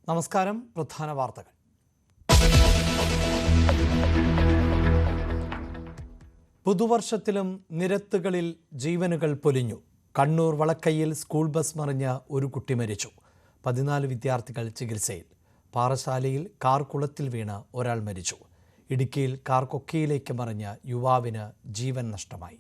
നമസ്കാരം. പ്രധാന വാർത്തകൾ. പുതുവർഷത്തിലും നിരത്തുകളിൽ ജീവനുകൾ പൊലിഞ്ഞു. കണ്ണൂർ വളക്കയിൽ സ്കൂൾ ബസ് മറിഞ്ഞ് ഒരു കുട്ടി മരിച്ചു. 14 വിദ്യാർത്ഥികൾ ചികിത്സയിൽ. പാറശാലയിൽ കാർ കുളത്തിൽ വീണ് ഒരാൾ മരിച്ചു. ഇടുക്കിയിൽ കാർ കൊക്കയിലേക്ക് മറിഞ്ഞ് യുവാവിന് ജീവൻ നഷ്ടമായി.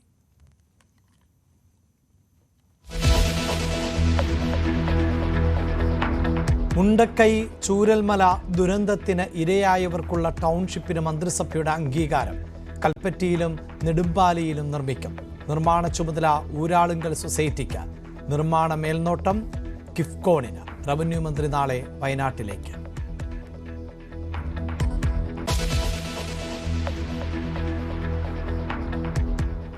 മുണ്ടക്കൈ ചൂരൽമല ദുരന്തത്തിന് ഇരയായവർക്കുള്ള ടൗൺഷിപ്പിന് മന്ത്രിസഭയുടെ അംഗീകാരം. കൽപ്പറ്റയിലും നെടുമ്പാലയിലും നിർമ്മിക്കും. നിർമ്മാണ ചുമതല ഊരാളുങ്കൽ സൊസൈറ്റിക്ക്. നിർമ്മാണ മേൽനോട്ടം കിഫ്കോണിന്. റവന്യൂ മന്ത്രി നാളെ വയനാട്ടിലേക്ക്.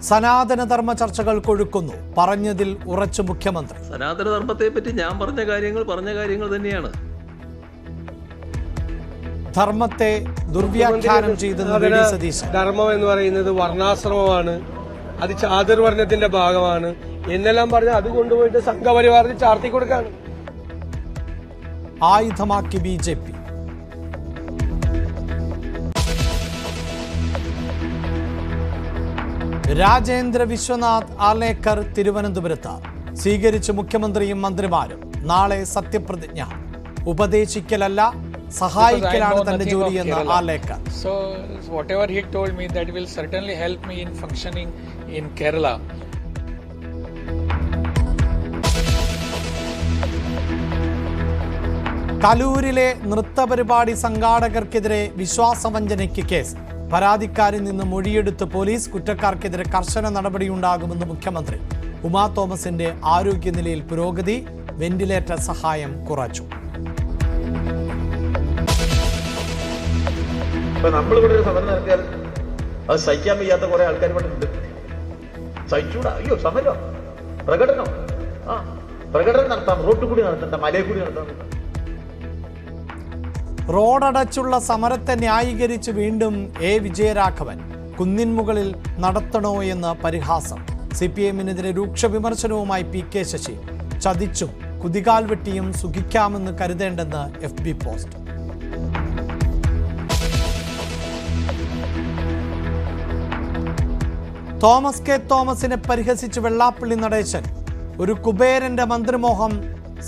സനാതനധർമ്മ ചർച്ചകൾ കൊഴുക്കുന്നു. പറഞ്ഞതിൽ ഉറച്ചു മുഖ്യമന്ത്രി. സനാതനധർമ്മത്തെ പറ്റി ഞാൻ പറഞ്ഞ കാര്യങ്ങൾ തന്നെയാണ്. ധർമ്മത്തെ ദുർവ്യാഖ്യാനം ചെയ്തെന്ന് സതീശൻ. ധർമ്മം എന്ന് പറയുന്നത് വർണ്ണാശ്രമമാണ്, അത് ചാതുർവർണ്ണത്തിന്റെ ഭാഗമാണ് എന്നെല്ലാം പറഞ്ഞ് അത് കൊണ്ടുപോയിട്ട് സംഘപരിവാറിന് ചാർത്തി കൊടുക്കാണ്. ആയുധമാക്കി BJP. രാജേന്ദ്ര വിശ്വനാഥ് ആലേക്കർ തിരുവനന്തപുരത്ത്. സ്വീകരിച്ച് മുഖ്യമന്ത്രിയും മന്ത്രിമാരും. നാളെ സത്യപ്രതിജ്ഞ. ഉപദേശിക്കലല്ല സഹായിക്കലാണ് തന്റെ ജോലിയെന്ന് Arlekar. So whatever he told me that will certainly help me in functioning in Kerala. കലൂരിലെ നൃത്തപരിപാടി സംഘാടകർക്കെതിരെ വിശ്വാസവഞ്ചനയ്ക്ക് കേസ്. പരാതിക്കാരിൽ നിന്ന് മൊഴിയെടുത്ത് പോലീസ്. കുറ്റക്കാർക്കെതിരെ കർശന നടപടിയുണ്ടാകുമെന്ന് മുഖ്യമന്ത്രി. ഉമാ തോമസിന്റെ ആരോഗ്യനിലയിൽ പുരോഗതി. വെന്റിലേറ്റർ സഹായം കുറച്ചു. നമ്മളിവിടെ ഒരു സമരം നടത്തിയാൽ അത് സഹിക്കാൻ വയ്യാത്ത കുറെ ആൾക്കാർ ഇവിടെ ഉണ്ട്. സഹിച്ചൂടാ. അയ്യോ, സമരം, പ്രകടനം നടത്താം. റോഡ് കൂടി നടത്തണ്ട, മലയിൽ കൂടി നടത്താം. റോഡടച്ചുള്ള സമരത്തെ ന്യായീകരിച്ച് വീണ്ടും വിജയരാഘവൻ. കുന്നിൻ മുകളിൽ നടത്തണോ എന്ന് പരിഹാസം. CPM-നെതിരെ രൂക്ഷ വിമർശനവുമായി PK ശശി. ചതിച്ചും കുതികാൽ വെട്ടിയും സുഖിക്കാമെന്ന് കരുതേണ്ടെന്ന് FB പോസ്റ്റ്. തോമസ് കെ തോമസിനെ പരിഹസിച്ച് വെള്ളാപ്പള്ളി നടേശൻ. ഒരു കുബേരന്റെ മന്ത്രിമോഹം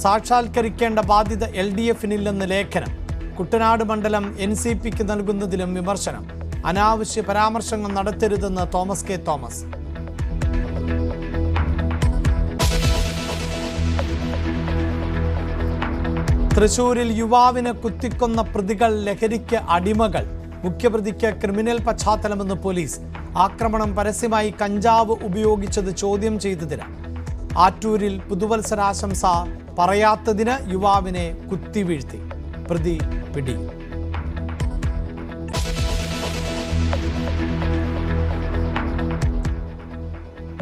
സാക്ഷാത്കരിക്കേണ്ട ബാധ്യത LDF-നില്ലെന്ന് ലേഖനം. കുട്ടനാട് മണ്ഡലം NCPക്ക് നൽകുന്നതിലും വിമർശനം. അനാവശ്യ പരാമർശങ്ങൾ നടത്തരുതെന്ന് തോമസ് കെ തോമസ്. തൃശൂരിൽ യുവാവിനെ കുത്തിക്കൊന്ന പ്രതികൾ ലഹരിക്ക് അടിമകൾ. മുഖ്യപ്രതിക്ക് ക്രിമിനൽ പശ്ചാത്തലമെന്ന് പോലീസ്. ആക്രമണം പരസ്യമായി കഞ്ചാവ് ഉപയോഗിച്ചത് ചോദ്യം ചെയ്തതിന്. ആറ്റൂരിൽ പുതുവത്സരാശംസ പറയാത്തതിന് യുവാവിനെ കുത്തിവീഴ്ത്തി. പ്രതി പിടി.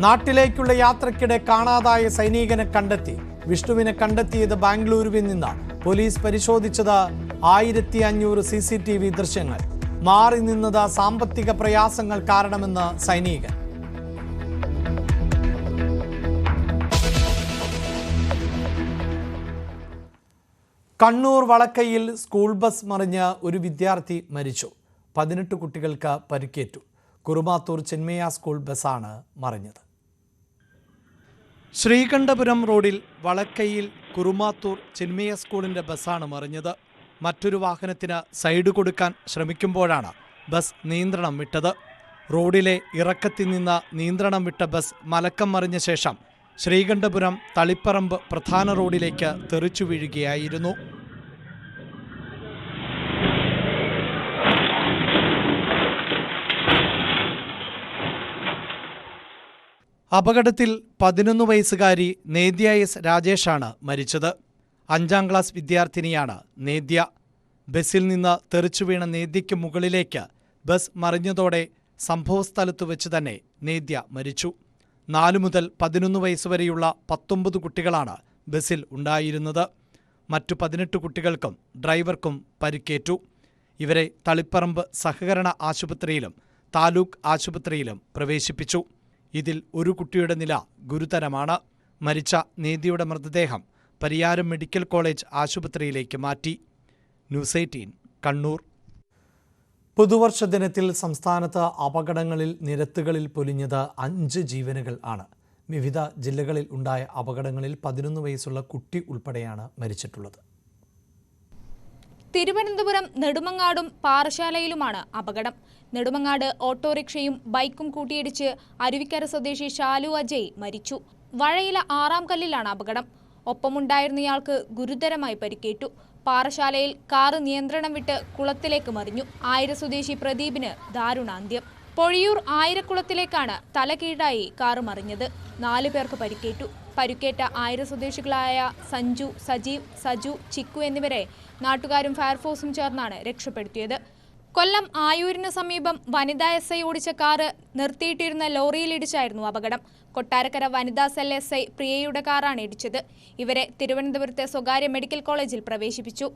നാട്ടിലേക്കുള്ള യാത്രക്കിടെ കാണാതായ സൈനികനെ കണ്ടെത്തി. വിഷ്ണുവിനെ കണ്ടെത്തിയത് ബാംഗ്ലൂരുവിൽ നിന്ന്. പോലീസ് പരിശോധിച്ചത് 1500 CCTV ദൃശ്യങ്ങൾ. മാറി നിന്നത് സാമ്പത്തിക പ്രയാസങ്ങൾ കാരണമെന്ന് സൈനികൻ. കണ്ണൂർ വളക്കയിൽ സ്കൂൾ ബസ് മറിഞ്ഞ് ഒരു വിദ്യാർത്ഥി മരിച്ചു. 18 കുട്ടികൾക്ക് പരിക്കേറ്റു. കുറുമാത്തൂർ ചിന്മയ സ്കൂൾ ബസ്സാണ് മറിഞ്ഞത്. ശ്രീകണ്ഠപുരം റോഡിൽ വളക്കയിൽ കുറുമാത്തൂർ ചിന്മയ സ്കൂളിന്റെ ബസ്സാണ് മറിഞ്ഞത്. മറ്റൊരു വാഹനത്തിന് സൈഡ് കൊടുക്കാൻ ശ്രമിക്കുമ്പോഴാണ് ബസ് നിയന്ത്രണം വിട്ടത്. റോഡിലെ ഇറക്കത്തിൽ നിന്ന് നിയന്ത്രണം വിട്ട ബസ് മലക്കം മറിഞ്ഞ ശേഷം ശ്രീകണ്ഠപുരം തളിപ്പറമ്പ് പ്രധാന റോഡിലേക്ക് തെറിച്ചു വീഴുകയായിരുന്നു. അപകടത്തിൽ 11 വയസ്സുകാരി നേദ്യ S രാജേഷാണ് മരിച്ചത്. 5ാം ക്ലാസ് വിദ്യാർത്ഥിനിയാണ് നേദ്യ. ബസ്സിൽ നിന്ന് തെറിച്ചു വീണ നേദ്യയ്ക്ക് മുകളിലേക്ക് ബസ് മറിഞ്ഞതോടെ സംഭവസ്ഥലത്തു വെച്ച് തന്നെ നേദ്യ മരിച്ചു. 4 മുതൽ 11 വയസ്സുവരെയുള്ള 19 കുട്ടികളാണ് ബസ്സിൽ ഉണ്ടായിരുന്നത്. മറ്റു 18 കുട്ടികൾക്കും ഡ്രൈവർക്കും പരിക്കേറ്റു. ഇവരെ തളിപ്പറമ്പ് സഹകരണ ആശുപത്രിയിലും താലൂക്ക് ആശുപത്രിയിലും പ്രവേശിപ്പിച്ചു. ഇതിൽ ഒരു കുട്ടിയുടെ നില ഗുരുതരമാണ്. മരിച്ച നേദ്യയുടെ മൃതദേഹം പരിയാരം മെഡിക്കൽ കോളേജ് ആശുപത്രിയിലേക്ക് മാറ്റി. ന്യൂസ് 18 കണ്ണൂർ. പുതുവർഷ ദിനത്തിൽ സംസ്ഥാനത്ത് അപകടങ്ങളിൽ നിരത്തുകളിൽ പൊലിഞ്ഞത് 5 ജീവനുകൾ ആണ്. വിവിധ ജില്ലകളിൽ ഉണ്ടായ അപകടങ്ങളിൽ 11 വയസ്സുള്ള കുട്ടി ഉൾപ്പെടെയാണ് മരിച്ചിട്ടുള്ളത്. തിരുവനന്തപുരം നെടുമങ്ങാടും പാറശാലയിലുമാണ് അപകടം. നെടുമങ്ങാട് ഓട്ടോറിക്ഷയും ബൈക്കും കൂട്ടിയിടിച്ച് അരുവിക്കര സ്വദേശി ഷാലു അജയ് മരിച്ചു. വഴയില 6-ാം കല്ലിലാണ് അപകടം. ഒപ്പമുണ്ടായിരുന്നയാൾക്ക് ഗുരുതരമായി പരിക്കേറ്റു. പാറശാലയിൽ കാറ് നിയന്ത്രണം വിട്ട് കുളത്തിലേക്ക് മറിഞ്ഞു. ആയിര സ്വദേശി പ്രദീപിന് ദാരുണാന്ത്യം. പൊഴിയൂർ ആയിരക്കുളത്തിലേക്കാണ് തലകീഴായി കാറ് മറിഞ്ഞത്. 4 പേർക്ക് പരിക്കേറ്റു. പരുക്കേറ്റ ആയിര സ്വദേശികളായ സഞ്ജു, സജീവ്, സജു, ചിക്കു എന്നിവരെ നാട്ടുകാരും ഫയർഫോഴ്സും ചേർന്നാണ് രക്ഷപ്പെടുത്തിയത്. കൊല്ലം ആയൂരിന് സമീപം വനിതാ SI ഓടിച്ച കാറ് നിർത്തിയിട്ടിരുന്ന ലോറിയിലിടിച്ചായിരുന്നു അപകടം. കൊട്ടാരക്കര വനിതാ സെൽ SI പ്രിയയുടെ കാറാണ് ഇടിച്ചത്. ഇവരെ തിരുവനന്തപുരത്തെ സ്വകാര്യ മെഡിക്കൽ കോളേജിൽ പ്രവേശിപ്പിച്ചു.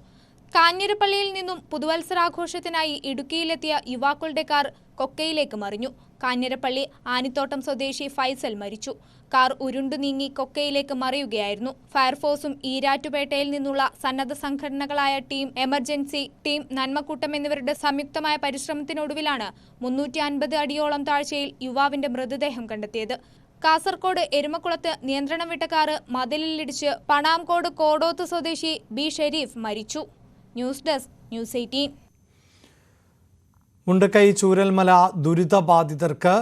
കാഞ്ഞിരപ്പള്ളിയിൽ നിന്നും പുതുവത്സരാഘോഷത്തിനായി ഇടുക്കിയിലെത്തിയ യുവാക്കളുടെ കാർ കൊക്കയിലേക്ക് മറിഞ്ഞു. കാഞ്ഞിരപ്പള്ളി ആനിത്തോട്ടം സ്വദേശി ഫൈസൽ മരിച്ചു. കാർ ഉരുണ്ടു നീങ്ങി കൊക്കയിലേക്ക് മറിയുകയായിരുന്നു. ഫയർഫോഴ്സും ഈരാറ്റുപേട്ടയിൽ നിന്നുള്ള സന്നദ്ധ സംഘടനകളായ ടീം എമർജൻസി, ടീം നന്മക്കൂട്ടം എന്നിവരുടെ സംയുക്തമായ പരിശ്രമത്തിനൊടുവിലാണ് 350 അടിയോളം താഴ്ചയിൽ യുവാവിന്റെ മൃതദേഹം കണ്ടെത്തിയത്. കാസർകോട് എരുമക്കുളത്ത് നിയന്ത്രണം വിട്ട കാറ് മതിലിലിടിച്ച് പണാംകോട് കോടോത്ത് സ്വദേശി ബി ഷെരീഫ് മരിച്ചു. News desk news 18. Mundakkai Chooralmala ദുരിതബാധിതർക്ക്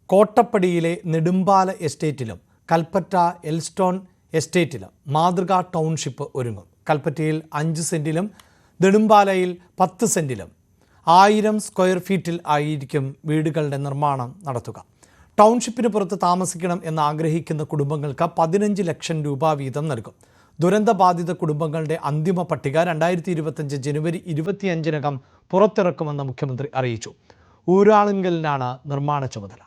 കോട്ടപ്പടിയിലെ നെടുമ്പാല എസ്റ്റേറ്റിലും കൽപ്പറ്റ എൽസ്റ്റോൺ എസ്റ്റേറ്റിലും മാതൃകാ ടൗൺഷിപ്പ് ഒരുങ്ങും. കൽപ്പറ്റയിൽ 5 സെന്റിലും നെടുമ്പാലയിൽ 10 സെന്റിലും 1000 സ്ക്വയർ ഫീറ്റിൽ ആയിരിക്കും വീടുകളുടെ നിർമ്മാണം നടത്തുക. ടൗൺഷിപ്പിന് പുറത്ത് താമസിക്കണം എന്ന് ആഗ്രഹിക്കുന്ന കുടുംബങ്ങൾക്ക് 15 ലക്ഷം രൂപ വീതം നൽകും. ദുരന്തബാധിത കുടുംബങ്ങളുടെ അന്തിമ പട്ടിക 2025 ജനുവരി 25-നകം പുറത്തിറക്കുമെന്ന് മുഖ്യമന്ത്രി അറിയിച്ചു. ഊരാളുങ്കലിനാണ് നിർമ്മാണ ചുമതല.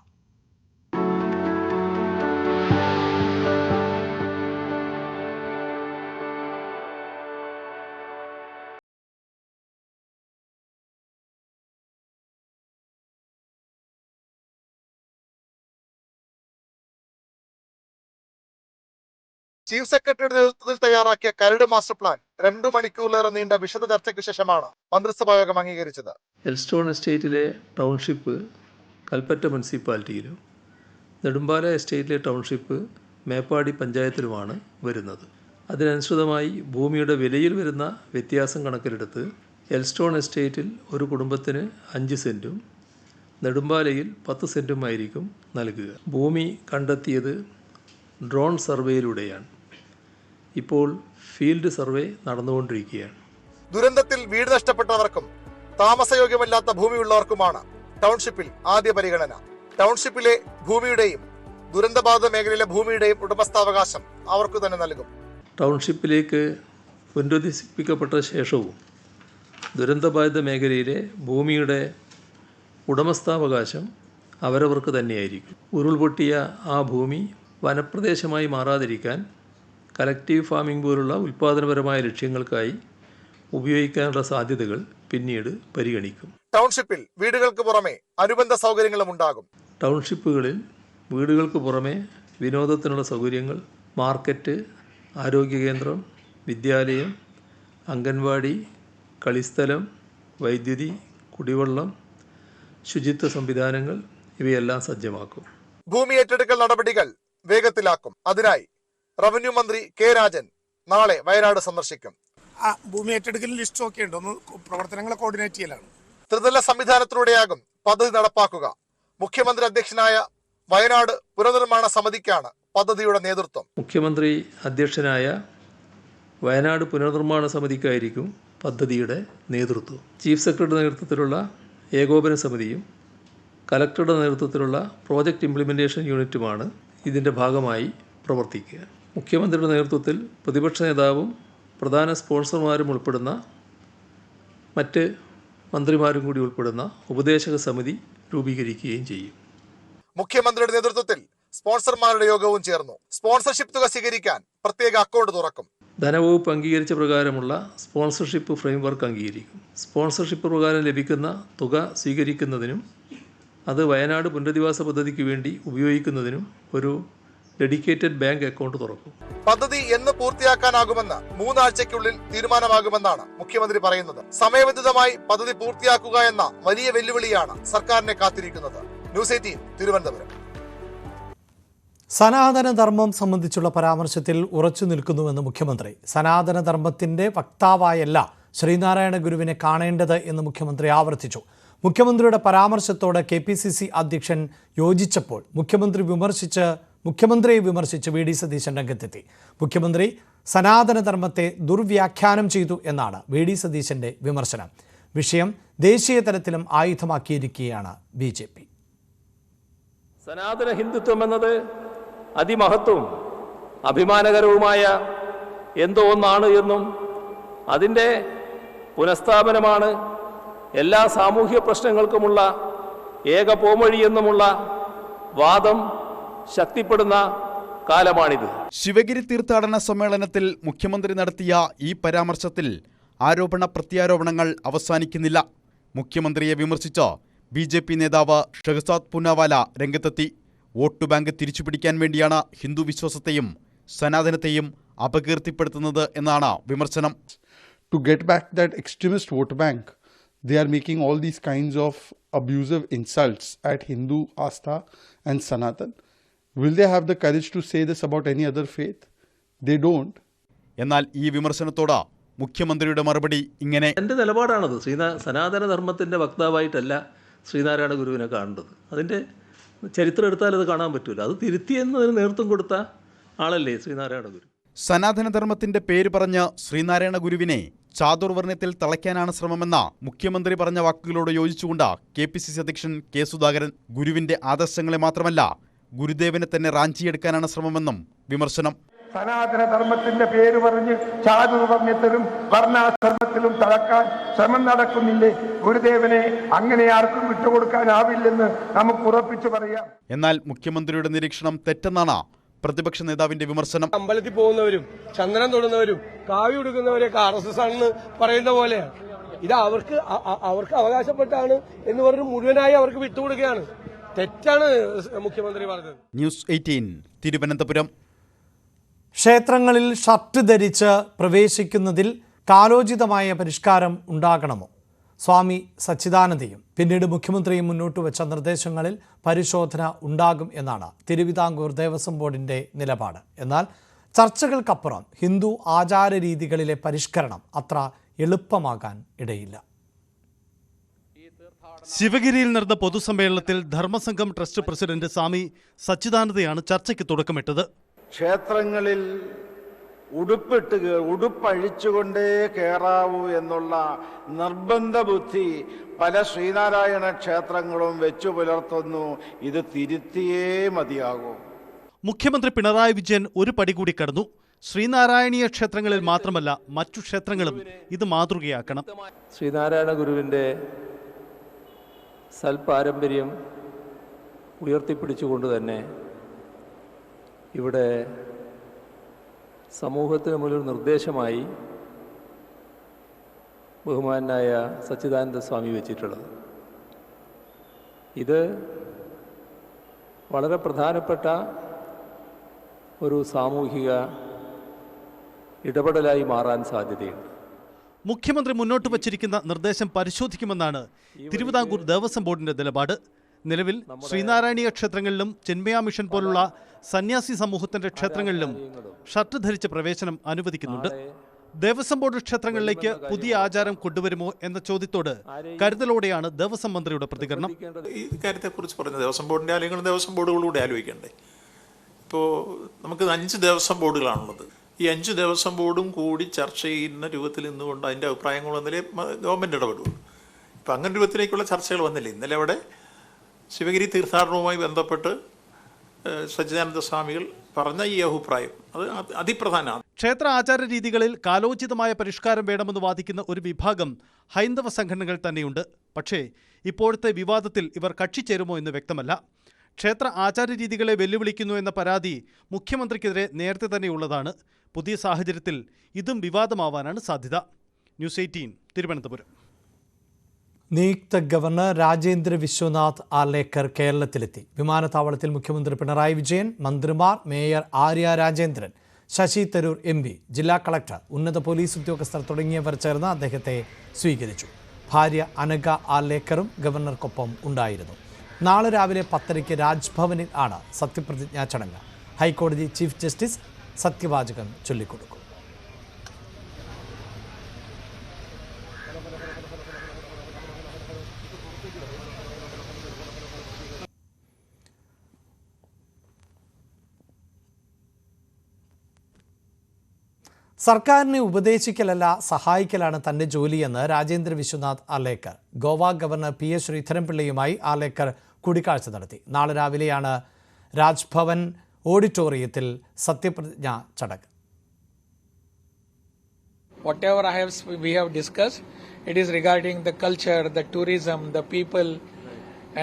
ചീഫ് സെക്രട്ടറിയുടെ നേതൃത്വത്തിൽ തയ്യാറാക്കിയ കരട് മാസ്റ്റർ പ്ലാൻ 2 മണിക്കൂറിലേറെ നീണ്ട വിശദ ചർച്ചയ്ക്ക് ശേഷമാണ് മന്ത്രിസഭാ യോഗം അംഗീകരിച്ചത്. എൽസ്റ്റോൺ എസ്റ്റേറ്റിലെ ടൗൺഷിപ്പ് കൽപ്പറ്റ മുനിസിപ്പാലിറ്റിയിലും നെടുമ്പാല എസ്റ്റേറ്റിലെ ടൗൺഷിപ്പ് മേപ്പാടി പഞ്ചായത്തിലുമാണ് വരുന്നത്. അതിനനുസൃതമായി ഭൂമിയുടെ വിലയിൽ വരുന്ന വ്യത്യാസം കണക്കിലെടുത്ത് എൽസ്റ്റോൺ എസ്റ്റേറ്റിൽ ഒരു കുടുംബത്തിന് 5 സെൻറ്റും നെടുമ്പാലയിൽ 10 സെൻറ്റുമായിരിക്കും നൽകുക. ഭൂമി കണ്ടെത്തിയത് ഡ്രോൺ സർവേയിലൂടെയാണ്. ഇപ്പോൾ ഫീൽഡ് സർവേ നടന്നുകൊണ്ടിരിക്കുകയാണ്. ദുരന്തത്തിൽ വീട് നഷ്ടപ്പെട്ടവർക്കും താമസയോഗ്യമല്ലാത്ത ഭൂമിയുള്ളവർക്കുമാണ് ടൗൺഷിപ്പിൽ ആദ്യ പരിഗണന. ടൗൺഷിപ്പിലെ ഭൂമിയുടെയും ദുരന്തബാധിത മേഖലയിലെ ഭൂമിയുടെയും ഉടമസ്ഥാവകാശം അവർക്ക് തന്നെ നൽകും. ടൗൺഷിപ്പിലേക്ക് പുനരുദ്ധരിപ്പിക്കപ്പെട്ട ശേഷവും ദുരന്തബാധിത മേഖലയിലെ ഭൂമിയുടെ ഉടമസ്ഥാവകാശം അവരവർക്ക് തന്നെയായിരിക്കും. ഉരുൾപൊട്ടിയ ആ ഭൂമി വനപ്രദേശമായി മാറാതിരിക്കാൻ കലക്റ്റീവ് ഫാമിംഗ് പോലുള്ള ഉൽപ്പാദനപരമായ ലക്ഷ്യങ്ങൾക്കായി ഉപയോഗിക്കാനുള്ള സാധ്യതകൾ പിന്നീട് പരിഗണിക്കും. ടൗൺഷിപ്പിൽ വീടുകൾക്ക് പുറമെ അനുബന്ധ സൗകര്യങ്ങളും ഉണ്ടാകും. ടൗൺഷിപ്പുകളിൽ വീടുകൾക്ക് പുറമെ വിനോദത്തിനുള്ള സൗകര്യങ്ങൾ, മാർക്കറ്റ്, ആരോഗ്യകേന്ദ്രം, വിദ്യാലയം, അംഗൻവാടി, കളിസ്ഥലം, വൈദ്യുതി, കുടിവെള്ളം, ശുചിത്വ സംവിധാനങ്ങൾ ഇവയെല്ലാം സജ്ജമാക്കും. ഭൂമി ഏറ്റെടുക്കൽ നടപടികൾ വേഗത്തിലാക്കും. അതിനായി റവന്യൂ മന്ത്രി കെ രാജൻ നാളെ വയനാട് സന്ദർശിക്കും. ഭൂമി ഏറ്റെടുക്കൽ ലിസ്റ്റ് ഒക്കെ ഉണ്ട്, ഒന്ന് പ്രവർത്തനങ്ങളെ കോർഡിനേറ്റ് ചെയ്യലാണ്. ത്രിതല സംവിധാനത്തിലൂടെയാകും പദ്ധതി നടപ്പാക്കുക. മുഖ്യമന്ത്രി അധ്യക്ഷനായ വയനാട് പുനർനിർമ്മാണ സമിതിക്കാണ് പദ്ധതിയുടെ നേതൃത്വം. മുഖ്യമന്ത്രി അധ്യക്ഷനായ വയനാട് പുനർനിർമ്മാണ സമിതിക്കായിരിക്കും പദ്ധതിയുടെ നേതൃത്വം. ചീഫ് സെക്രട്ടറിയുടെ നേതൃത്വത്തിലുള്ള ഏകോപന സമിതിയും കലക്ടറുടെ നേതൃത്വത്തിലുള്ള പ്രോജക്റ്റ് ഇംപ്ലിമെൻറ്റേഷൻ യൂണിറ്റുമാണ് ഇതിൻ്റെ ഭാഗമായി പ്രവർത്തിക്കുക. മുഖ്യമന്ത്രിയുടെ നേതൃത്വത്തിൽ പ്രതിപക്ഷ നേതാവും പ്രധാന സ്പോൺസർമാരും ഉൾപ്പെടുന്ന മറ്റ് മന്ത്രിമാരും കൂടി ഉൾപ്പെടുന്ന ഉപദേശക സമിതി രൂപീകരിക്കുകയും ചെയ്യും. മുഖ്യമന്ത്രിയുടെ നേതൃത്വത്തിൽ സ്പോൺസർമാരുടെ യോഗവും ചേർന്നു. സ്പോൺസർഷിപ്പ് തുക സ്വീകരിക്കാൻ പ്രത്യേക അക്കൗണ്ട് തുറക്കും. ധനവകുപ്പ് അംഗീകരിച്ച പ്രകാരമുള്ള സ്പോൺസർഷിപ്പ് ഫ്രെയിംവർക്ക് അംഗീകരിക്കും. സ്പോൺസർഷിപ്പ് പ്രകാരം ലഭിക്കുന്ന തുക സ്വീകരിക്കുന്നതിനും അത് വയനാട് പുനരധിവാസ പദ്ധതിക്ക് വേണ്ടി ഉപയോഗിക്കുന്നതിനും ഒരു ഡെഡിക്കേറ്റഡ് ബാങ്ക് അക്കൗണ്ട് തുറക്കും. പദ്ധതി എന്ന് പൂർത്തിയാക്കാനാകുമെന്ന് 3 ആഴ്ചയ്ക്കുള്ളിൽ തീരുമാനമാകുമെന്നാണ് മുഖ്യമന്ത്രി പറയുന്നത്. സമയബന്ധിതമായി പദ്ധതി പൂർത്തിയാക്കുക എന്ന വലിയ വെല്ലുവിളിയാണ് സർക്കാരിനെ കാത്തിരിക്കുന്നത്. ന്യൂസ് 18 തിരുവനന്തപുരം. സനാതനധർമ്മം സംബന്ധിച്ചുള്ള പരാമർശത്തിൽ ഉറച്ചു നിൽക്കുന്നുവെന്ന് മുഖ്യമന്ത്രി. സനാതനധർമ്മത്തിന്റെ വക്താവായല്ല ശ്രീനാരായണ ഗുരുവിനെ കാണേണ്ടത് എന്ന് മുഖ്യമന്ത്രി ആവർത്തിച്ചു. മുഖ്യമന്ത്രിയുടെ പരാമർശത്തോട് KPCC അധ്യക്ഷൻ യോജിച്ചപ്പോൾ മുഖ്യമന്ത്രിയെ വിമർശിച്ച് VD സതീശൻ രംഗത്തെത്തി. മുഖ്യമന്ത്രി സനാതനധർമ്മത്തെ ദുർവ്യാഖ്യാനം ചെയ്തു എന്നാണ് VD സതീശന്റെ വിമർശനം. വിഷയം ദേശീയ തലത്തിലും ആയുധമാക്കിയിരിക്കുകയാണ് BJP. സനാതന ഹിന്ദുത്വം എന്നത് അതിമഹത്വവും അഭിമാനകരവുമായ എന്തോ ഒന്നാണ് എന്നും അതിൻ്റെ പുനഃസ്ഥാപനമാണ് എല്ലാ സാമൂഹ്യ പ്രശ്നങ്ങൾക്കുമുള്ള ഏക പോംവഴി എന്നുമുള്ള വാദം ശക്തിപ്പെടുന്ന കാലമാണിത്. ശിവഗിരി തീർത്ഥാടന സമ്മേളനത്തിൽ മുഖ്യമന്ത്രി നടത്തിയ ഈ പരാമർശത്തിൽ ആരോപണ പ്രത്യാരോപണങ്ങൾ അവസാനിക്കുന്നില്ല. മുഖ്യമന്ത്രിയെ വിമർശിച്ച BJP നേതാവ് ഷഹസാദ് പൂനാവാല രംഗത്തെത്തി. വോട്ട് ബാങ്ക് തിരിച്ചുപിടിക്കാൻ വേണ്ടിയാണ് ഹിന്ദു വിശ്വാസത്തെയും സനാതനത്തെയും അപകീർത്തിപ്പെടുത്തുന്നത് എന്നാണ് വിമർശനം. To get back that extremist vote bank, they are making all these kinds of abusive insults at Hindu, Astha and Sanatan. Will they have the courage to say this about any other faith? They don't. എന്നാൽ ഈ വിമർശനത്തോട് മുഖ്യമന്ത്രിയുടെ മറുപടി ഇങ്ങനെ: എൻ്റെ നിലപാടാണത്. സനാതനധർമ്മത്തിൻ്റെ വക്താവായിട്ടല്ല ശ്രീനാരായണ ഗുരുവിനെ കാണേണ്ടത്. അതിൻ്റെ ചരിത്രം എടുത്താൽ അത് കാണാൻ പറ്റില്ല. അത് തിരുത്തിയെന്നതിന് നേതൃത്വം കൊടുത്ത ആളല്ലേ ശ്രീനാരായണ ഗുരു. സനാതനധർമ്മത്തിന്റെ പേര് പറഞ്ഞ് ശ്രീനാരായണ ഗുരുവിനെ ചാതുർവർണ്ണയത്തിൽ തളയ്ക്കാനാണ് ശ്രമമെന്ന മുഖ്യമന്ത്രി പറഞ്ഞ വാക്കുകളോട് യോജിച്ചുകൊണ്ട് KPCC അധ്യക്ഷൻ K. സുധാകരൻ. ഗുരുവിന്റെ ആദർശങ്ങളെ മാത്രമല്ല ഗുരുദേവനെ തന്നെ റാഞ്ചിയെടുക്കാനാണ് ശ്രമമെന്നും വിമർശനം. സനാതനധർമ്മത്തിന്റെ പേര് പറഞ്ഞ് ചാതുർവർണ്ണയത്തിലും വർണ്ണാശ്രമത്തിലും തളക്കാൻ ശ്രമം നടക്കുന്നില്ലേ? ഗുരുദേവനെ അങ്ങനെ ആർക്കും വിട്ടുകൊടുക്കാനാവില്ലെന്ന് നമുക്ക് ഉറപ്പിച്ചു പറയാം. എന്നാൽ മുഖ്യമന്ത്രിയുടെ നിരീക്ഷണം തെറ്റെന്നാണ് പ്രതിപക്ഷ നേതാവിന്റെ വിമർശനം. അമ്പലത്തിൽ പോകുന്നവരും ചന്ദനം തൊടുന്നവരും കാവി ഉടുക്കുന്നവരെയൊക്കെ RSS ആണെന്ന് പറയുന്ന പോലെയാണ്. ഇത് അവർക്ക് അവകാശപ്പെട്ടാണ് എന്ന് പറഞ്ഞ് മുഴുവനായി അവർക്ക് വിട്ടുകൊടുക്കുകയാണ്. തെറ്റാണ് മുഖ്യമന്ത്രി പറഞ്ഞത്. ന്യൂസ് 18 തിരുവനന്തപുരം. ക്ഷേത്രങ്ങളിൽ ഷർട്ട് ധരിച്ച് പ്രവേശിക്കുന്നതിൽ കാലോചിതമായ പരിഷ്കാരം ഉണ്ടാകണമോ? സ്വാമി സച്ചിദാനന്ദയും പിന്നീട് മുഖ്യമന്ത്രിയും മുന്നോട്ട് വെച്ച നിർദ്ദേശങ്ങളിൽ പരിശോധന ഉണ്ടാകും എന്നാണ് തിരുവിതാംകൂർ ദേവസ്വം ബോർഡിന്റെ നിലപാട്. എന്നാൽ ചർച്ചകൾക്കപ്പുറം ഹിന്ദു ആചാര രീതികളിലെ പരിഷ്കരണം അത്ര എളുപ്പമാകാൻ ഇടയില്ല. ശിവഗിരിയിൽ നടന്ന പൊതുസമ്മേളനത്തിൽ ധർമ്മസംഘം ട്രസ്റ്റ് പ്രസിഡന്റ് സ്വാമി സച്ചിദാനന്ദയാണ് ചർച്ചയ്ക്ക് തുടക്കമിട്ടത്. ക്ഷേത്രങ്ങളിൽ ഉടുപ്പഴിച്ചുകൊണ്ടേ കയറാവൂ എന്നുള്ള നിർബന്ധ ബുദ്ധി പല ശ്രീനാരായണ ക്ഷേത്രങ്ങളും വെച്ചു പുലർത്തുന്നു. ഇത് തിരുത്തിയേ മതിയാകൂ. മുഖ്യമന്ത്രി പിണറായി വിജയൻ ഒരു പടി കൂടി കടന്നു. ശ്രീനാരായണീയ ക്ഷേത്രങ്ങളിൽ മാത്രമല്ല മറ്റു ക്ഷേത്രങ്ങളും ഇത് മാതൃകയാക്കണം. ശ്രീനാരായണ ഗുരുവിൻ്റെ സൽപാരമ്പര്യം ഉയർത്തിപ്പിടിച്ചുകൊണ്ട് തന്നെ ഇവിടെ സമൂഹത്തിന് മുന്നിൽ നിർദ്ദേശമായി ബഹുമാനായ സച്ചിദാനന്ദ സ്വാമി വെച്ചിട്ടുള്ളത്. ഇത് വളരെ പ്രധാനപ്പെട്ട ഒരു സാമൂഹിക ഇടപെടലായി മാറാൻ സാധ്യതയുണ്ട്. മുഖ്യമന്ത്രി മുന്നോട്ട് വച്ചിരിക്കുന്ന നിർദ്ദേശം പരിശോധിക്കുമെന്നാണ് തിരുവിതാംകൂർ ദേവസ്വം ബോർഡിന്റെ നിലപാട്. നിലവിൽ ശ്രീനാരായണീയ ക്ഷേത്രങ്ങളിലും ചിന്മയ മിഷൻ പോലുള്ള സന്യാസി സമൂഹത്തിന്റെ ക്ഷേത്രങ്ങളിലും ഷർട്ട് ധരിച്ച് പ്രവേശനം അനുവദിക്കുന്നുണ്ട്. ദേവസ്വം ബോർഡ് ക്ഷേത്രങ്ങളിലേക്ക് പുതിയ ആചാരം കൊണ്ടുവരുമോ എന്ന ചോദ്യത്തോട് കരുതലോടെയാണ് ദേവസ്വം മന്ത്രിയുടെ പ്രതികരണം. ഈ കാര്യത്തെക്കുറിച്ച് പറഞ്ഞ ദേവസ്വം ബോർഡിന്റെ ആലോചനകൾ ദേവസ്വം ബോർഡുകളിലൂടെ ആലോചിക്കണ്ടേ? ഇപ്പോൾ നമുക്ക് 5 ദേവസ്വം ബോർഡുകളാണുള്ളത്. ഈ 5 ദേവസ്വം ബോർഡും കൂടി ചർച്ച ചെയ്യുന്ന രൂപത്തിൽ നിന്നുകൊണ്ട് അതിൻ്റെ അഭിപ്രായങ്ങൾ വന്നില്ലേ ഗവൺമെൻറ് ഇടപെടുള്ളൂ. ഇപ്പം അങ്ങനെ രൂപത്തിലേക്കുള്ള ചർച്ചകൾ വന്നില്ലേ? ഇന്നലെ അവിടെ ശിവഗിരി തീർത്ഥാടനവുമായി ബന്ധപ്പെട്ട് സച്ചിദാനന്ദ സ്വാമികൾ പറഞ്ഞ ഈ അഭിപ്രായം അത് അതിപ്രധാനമാണ്. ക്ഷേത്ര ആചാര രീതികളിൽ കാലോചിതമായ പരിഷ്കാരം വേണമെന്ന് വാദിക്കുന്ന ഒരു വിഭാഗം ഹൈന്ദവ സംഘടനകൾ തന്നെയുണ്ട്. പക്ഷേ ഇപ്പോഴത്തെ വിവാദത്തിൽ ഇവർ കക്ഷി ചേരുമോ എന്ന് വ്യക്തമല്ല. ക്ഷേത്ര ആചാര രീതികളെ വെല്ലുവിളിക്കുന്നു എന്ന പരാതി മുഖ്യമന്ത്രിക്കെതിരെ നേരത്തെ തന്നെയുള്ളതാണ്. പുതിയ സാഹചര്യത്തിൽ ഇതും വിവാദമാവാനാണ് സാധ്യത. ന്യൂസ് 18 തിരുവനന്തപുരം. നിയുക്ത ഗവർണർ രാജേന്ദ്ര വിശ്വനാഥ് ആർലേക്കർ കേരളത്തിലെത്തി. വിമാനത്താവളത്തിൽ മുഖ്യമന്ത്രി പിണറായി വിജയൻ, മന്ത്രിമാർ, മേയർ ആര്യ രാജേന്ദ്രൻ, ശശി തരൂർ MP, ജില്ലാ കളക്ടർ, ഉന്നത പോലീസ് ഉദ്യോഗസ്ഥർ തുടങ്ങിയവർ ചേർന്ന് അദ്ദേഹത്തെ സ്വീകരിച്ചു. ഭാര്യ അനഘ ആലേക്കറും ഗവർണർക്കൊപ്പം ഉണ്ടായിരുന്നു. നാളെ രാവിലെ 10:30 രാജ്ഭവനിൽ ആണ് സത്യപ്രതിജ്ഞാ ചടങ്ങ്. ഹൈക്കോടതി ചീഫ് ജസ്റ്റിസ് സത്യവാചകം ചൊല്ലിക്കൊടുക്കും. സർക്കാരിനെ ഉപദേശിക്കലല്ല സഹായിക്കലാണ് തന്റെ ജോലിയെന്ന് രാജേന്ദ്ര വിശ്വനാഥ് ആലേക്കർ. ഗോവ ഗവർണർ PS ശ്രീധരൻപിള്ളയുമായി ആലേക്കർ കൂടിക്കാഴ്ച നടത്തി. നാളെ രാവിലെയാണ് രാജ്ഭവൻ ഓഡിറ്റോറിയത്തിൽ സത്യപ്രതിജ്ഞാ ചടങ്ങ്. Whatever we have discussed, it is regarding the culture, the tourism, the people,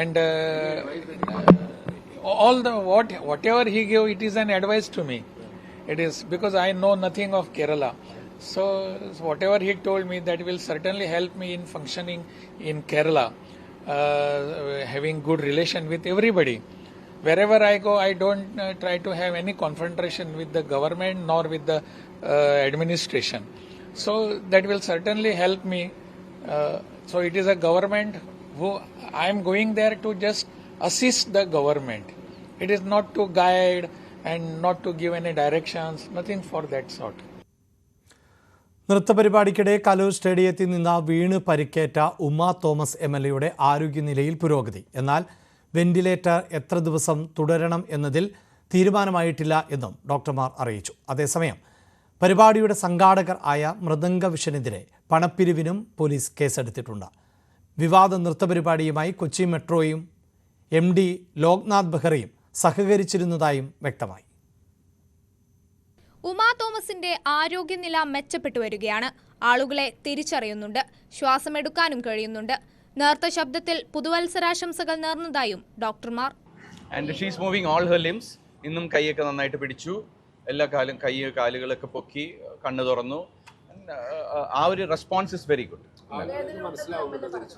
and all the whatever he gave, it is an advice to me. It is because I know nothing of Kerala. So whatever he told me, that will certainly help me in functioning in Kerala, having good relation with everybody. Wherever I go, I don't try to have any confrontation with the government nor with the administration. So that will certainly help me. So it is a government who I am going there to just assist the government. It is not to guide and not to give any directions, nothing for that sort. നൃത്തപരിപാടിക്കിടെ Kaloor സ്റ്റേഡിയത്തിൽ നിന്ന് വീണ് പരിക്കേറ്റ ഉമ്മ Thomas MLAയുടെ ആരോഗ്യനിലയിൽ പുരോഗതി. എന്നാൽ ventilator എത്ര ദിവസം തുടരണം എന്നതിൽ തീരുമാനമായിട്ടില്ല എന്നും ഡോക്ടർമാർ അറിയിച്ചു. അതേസമയം പരിപാടിയുടെ സംഘാടകർ ആയ മൃദംഗവിഷനെതിരെ പണപ്പിരിവിനും പോലീസ് കേസെടുത്തിട്ടുണ്ട്. വിവാദ നൃത്തപരിപാടിയുമായി കൊച്ചി മെട്രോയും MD ലോക്നാഥ് ബെഹ്റയും സഹകരിച്ചിരുന്നതായും വ്യക്തമായി. ഉമാ തോമസിന്റെ ആരോഗ്യനില മെച്ചപ്പെട്ടു വരികയാണ്. ആളുകളെ തിരിച്ചറിയുന്നുണ്ട്, ശ്വാസമെടുക്കാനും കഴിയുന്നുണ്ട്. നേർത്ത ശബ്ദത്തിൽ പുതുവത്സരാശംസകൾ നേർന്നതായും ഡോക്ടർമാർ. And she is moving all her limbs. ഇന്നും കൈയൊക്കെ നന്നായിട്ട് പിടിച്ചു, എല്ലാ കാലുകളൊക്കെ പൊക്കി, കണ്ണു തുറന്നു. ആ ഒരു റെസ്പോൺസ് ഇസ് വെരി ഗുഡ്.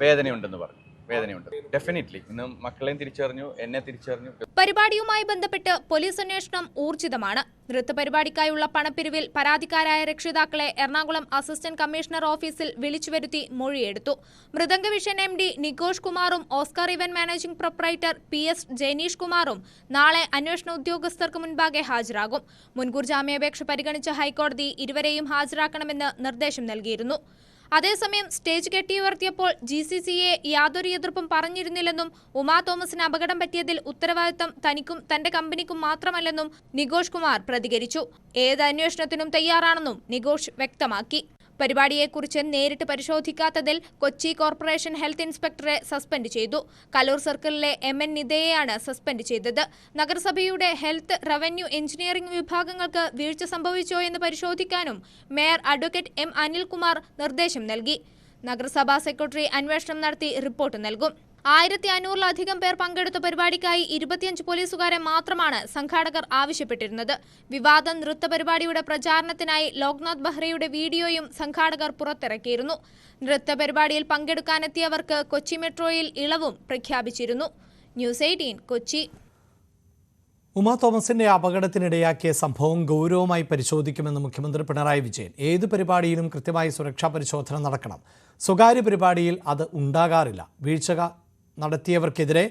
വേദനയുണ്ടെന്ന് പറഞ്ഞു. വേദനയുണ്ട് ഡെഫിനറ്റ്ലി. ഇന്ന് മക്കളെയും തിരിച്ചറിഞ്ഞു, എന്നെ തിരിച്ചറിഞ്ഞു. പരിപാടിയുമായി ബന്ധപ്പെട്ട് പോലീസ് അന്വേഷണം ഊർജിതമാണ്. നൃത്തപരിപാടിക്കായുള്ള പണപ്പിരിവിൽ പരാതിക്കാരായ രക്ഷിതാക്കളെ എറണാകുളം അസിസ്റ്റന്റ് കമ്മീഷണർ ഓഫീസിൽ വിളിച്ചുവരുത്തി മൊഴിയെടുത്തു. മൃദംഗവിഷൻ MD നികോഷ് കുമാറും Oscar event managing proprietor PS Jenish കുമാറും നാളെ അന്വേഷണ ഉദ്യോഗസ്ഥർക്ക് മുൻപാകെ ഹാജരാകും. മുൻകൂർ ജാമ്യാപേക്ഷ പരിഗണിച്ച ഹൈക്കോടതി ഇരുവരെയും ഹാജരാക്കണമെന്ന് നിർദ്ദേശം നൽകിയിരുന്നു. അതേസമയം സ്റ്റേജ് കെട്ടിയുയർത്തിയപ്പോൾ GCCയെ യാതൊരു എതിർപ്പും പറഞ്ഞിരുന്നില്ലെന്നും ഉമാ തോമസിന് അപകടം പറ്റിയതിൽ ഉത്തരവാദിത്തം തനിക്കും തന്റെ കമ്പനിക്കും മാത്രമല്ലെന്നും നികോഷ് കുമാർ പ്രതികരിച്ചു. ഏത് അന്വേഷണത്തിനും തയ്യാറാണെന്നും നികോഷ് വ്യക്തമാക്കി. പരിപാടിയെക്കുറിച്ച് നേരിട്ട് പരിശോധിക്കാത്തതിൽ കൊച്ചി കോർപ്പറേഷൻ ഹെൽത്ത് ഇൻസ്പെക്ടറെ സസ്പെൻഡ് ചെയ്തു. കലൂർ സർക്കിളിലെ MN നിതയെയാണ് സസ്പെൻഡ് ചെയ്തത്. നഗരസഭയുടെ ഹെൽത്ത്, റവന്യൂ, എഞ്ചിനീയറിംഗ് വിഭാഗങ്ങൾക്ക് വീഴ്ച സംഭവിച്ചോ എന്ന് പരിശോധിക്കാനും മേയർ അഡ്വക്കേറ്റ് M അനിൽകുമാർ നിർദ്ദേശം നൽകി. നഗരസഭാ സെക്രട്ടറി അന്വേഷണം നടത്തി റിപ്പോർട്ട് നൽകും. 1500-ലധികം പേർ പങ്കെടുത്ത പരിപാടിക്കായി 25 പോലീസുകാരെ മാത്രമാണ് സംഘാടകർ ആവശ്യപ്പെട്ടിരുന്നത്. വിവാദ നൃത്ത പരിപാടിയുടെ പ്രചാരണത്തിനായി ലോക്നാഥ് ബെഹ്റയുടെ വീഡിയോയും സംഘാടകർ പുറത്തിറക്കിയിരുന്നു. നൃത്ത പരിപാടിയിൽ പങ്കെടുക്കാനെത്തിയവർക്ക് കൊച്ചി മെട്രോയിൽ ഇളവും പ്രഖ്യാപിച്ചിരുന്നു. ന്യൂസ് 18 കൊച്ചി. ഉമാ തോമസിന്റെ അപകടത്തിനിടയാക്കിയ സംഭവം ഗൗരവമായി പരിശോധിക്കുമെന്ന് മുഖ്യമന്ത്രി പിണറായി വിജയൻ. ഏത് പരിപാടിയിലും കൃത്യമായി സുരക്ഷാ പരിശോധന നടക്കണം. സ്വകാര്യ പരിപാടിയിൽ അത് ഉണ്ടാകാറില്ല. വീഴ്ച നടത്തിയവർക്കെതിരെ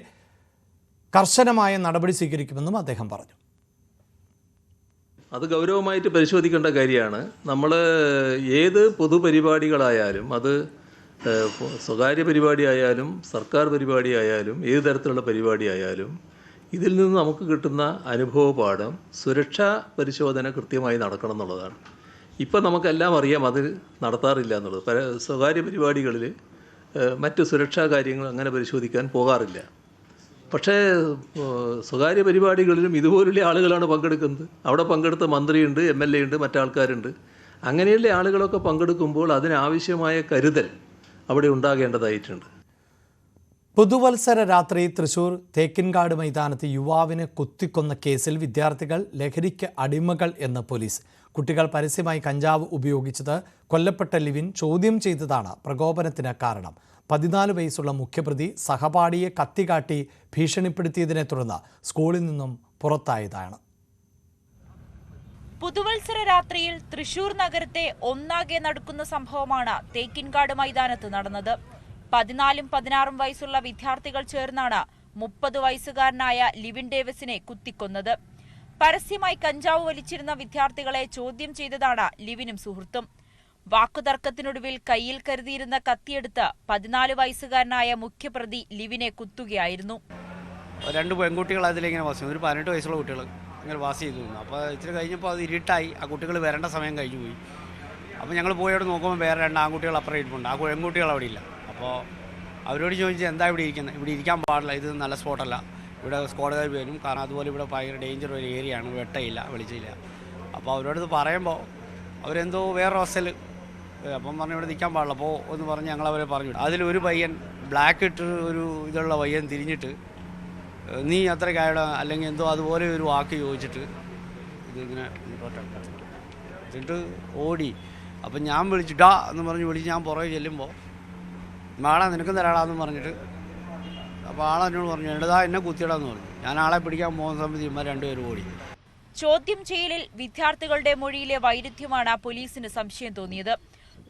കർശനമായ നടപടി സ്വീകരിക്കുമെന്നും അദ്ദേഹം പറഞ്ഞു. അത് ഗൗരവമായിട്ട് പരിശോധിക്കേണ്ട കാര്യമാണ്. നമ്മൾ ഏത് പൊതുപരിപാടികളായാലും, അത് സ്വകാര്യ പരിപാടിയായാലും സർക്കാർ പരിപാടിയായാലും ഏത് തരത്തിലുള്ള പരിപാടിയായാലും, ഇതിൽ നിന്ന് നമുക്ക് കിട്ടുന്ന അനുഭവപാഠം സുരക്ഷാ പരിശോധന കൃത്യമായി നടക്കണം എന്നുള്ളതാണ്. ഇപ്പം നമുക്കെല്ലാം അറിയാം അത് നടത്താറില്ല എന്നുള്ളത്. സ്വകാര്യ പരിപാടികളിൽ മറ്റ് സുരക്ഷാ കാര്യങ്ങൾ അങ്ങനെ പരിശോധിക്കാൻ പോകാറില്ല. പക്ഷേ സ്വകാര്യ പരിപാടികളിലും ഇതുപോലുള്ള ആളുകളാണ് പങ്കെടുക്കുന്നത്. അവിടെ പങ്കെടുത്ത മന്ത്രിയുണ്ട്, MLA ഉണ്ട്, മറ്റാൾക്കാരുണ്ട്. അങ്ങനെയുള്ള ആളുകളൊക്കെ പങ്കെടുക്കുമ്പോൾ അതിനാവശ്യമായ കരുതൽ അവിടെ ഉണ്ടാകേണ്ടതായിട്ടുണ്ട്. പുതുവത്സര രാത്രി തൃശൂർ തേക്കിൻകാട് മൈതാനത്ത് യുവാവിനെ കുത്തിക്കൊന്ന കേസിൽ വിദ്യാർത്ഥികൾ ലഹരിക്ക് അടിമകൾ എന്ന് പോലീസ്. കുട്ടികൾ പരസ്യമായി കഞ്ചാവ് ഉപയോഗിച്ചത് കൊല്ലപ്പെട്ട ലിവിൻ ചോദ്യം ചെയ്തതാണ് പ്രകോപനത്തിന് കാരണം. 14 വയസ്സുള്ള മുഖ്യപ്രതി സഹപാഠിയെ കത്തികാട്ടി ഭീഷണിപ്പെടുത്തിയതിനെ തുടർന്ന് സ്കൂളിൽ നിന്നും പുറത്തായതാണ്. പുതുവത്സര രാത്രിയിൽ തൃശൂർ നഗരത്തെ ഒന്നാകെ നടുക്കുന്ന സംഭവമാണ് തേക്കിൻകാട് മൈതാനത്ത് നടന്നത്. 14-16 വയസ്സുള്ള വിദ്യാർത്ഥികൾ ചേർന്നാണ് 30 വയസ്സുകാരനായ ലിവിൻ ഡേവിസിനെ കുത്തിക്കൊന്നത്. പരസ്യമായി കഞ്ചാവ് വലിച്ചിരുന്ന വിദ്യാർത്ഥികളെ ചോദ്യം ചെയ്തതാണ് ലിവിനും സുഹൃത്തും. വാക്കുതർക്കത്തിനൊടുവിൽ കയ്യിൽ കരുതിയിരുന്ന കത്തിയെടുത്ത് 14 വയസ്സുകാരനായ മുഖ്യപ്രതി ലിവിനെ കുത്തുകയായിരുന്നു. 2 പെൺകുട്ടികൾ അതിലിങ്ങനെ വാസി, ഒരു 18 വയസ്സുള്ള കുട്ടികൾ ഇങ്ങനെ വാസ് ചെയ്തു. അപ്പോൾ ഇച്ചിരി കഴിഞ്ഞപ്പോൾ അത് ഇരുട്ടായി, ആ കുട്ടികൾ വരേണ്ട സമയം കഴിഞ്ഞു പോയി. അപ്പോൾ ഞങ്ങൾ പോയി അവിടെ നോക്കുമ്പോൾ വേറെ 2 ആൺകുട്ടികൾ അപ്പുറം ഇരിപ്പുണ്ട്, ആ പെൺകുട്ടികൾ അവിടെ ഇല്ല. അപ്പോൾ അവരോട് ചോദിച്ചാൽ എന്താ ഇവിടെ ഇരിക്കുന്നത്, ഇവിടെ ഇരിക്കാൻ പാടില്ല, ഇത് നല്ല സ്പോട്ടല്ല, ഇവിടെ സ്ക്വാഡുകാർ വരും, കാരണം അതുപോലെ ഇവിടെ ഭയങ്കര ഡേഞ്ചർ ഒരു ഏരിയയാണ്, വെട്ടയില്ല, വെളിച്ചില്ല. അപ്പോൾ അവരോടത് പറയുമ്പോൾ അവരെന്തോ വേറെ ഹോസ്റ്റൽ അപ്പം പറഞ്ഞു ഇവിടെ നിൽക്കാൻ പാടില്ല, അപ്പോൾ എന്ന് പറഞ്ഞ് ഞങ്ങളവരെ പറഞ്ഞു. അതിലൊരു പയ്യൻ ബ്ലാക്ക് ഇട്ട് ഒരു ഇതുള്ള പയ്യൻ തിരിഞ്ഞിട്ട് നീ അത്രയ്ക്കായുടെ അല്ലെങ്കിൽ എന്തോ അതുപോലെ ഒരു വാക്ക് ചോദിച്ചിട്ട് ഇതിങ്ങനെ എന്നിട്ട് ഓടി. അപ്പം ഞാൻ വിളിച്ചിട്ടാ എന്ന് പറഞ്ഞ് വിളിച്ച് ഞാൻ പുറകെ ചെല്ലുമ്പോൾ മാളാ നിനക്കും തരാടാന്ന് പറഞ്ഞിട്ട് അപ്പോൾ ആളെന്നോട് പറഞ്ഞു എടാ എന്നെ കുത്തിയിടാന്ന് പറഞ്ഞു. ഞാൻ ആളെ പിടിക്കാൻ പോകുന്ന സമയത്ത് ഇവന്മാർ 2 പേരും ഓടി. ചോദ്യം ചെയ്യലിൽ വിദ്യാർത്ഥികളുടെ മൊഴിയിലെ വൈരുദ്ധ്യമാണ് പോലീസിന് സംശയം തോന്നിയത്.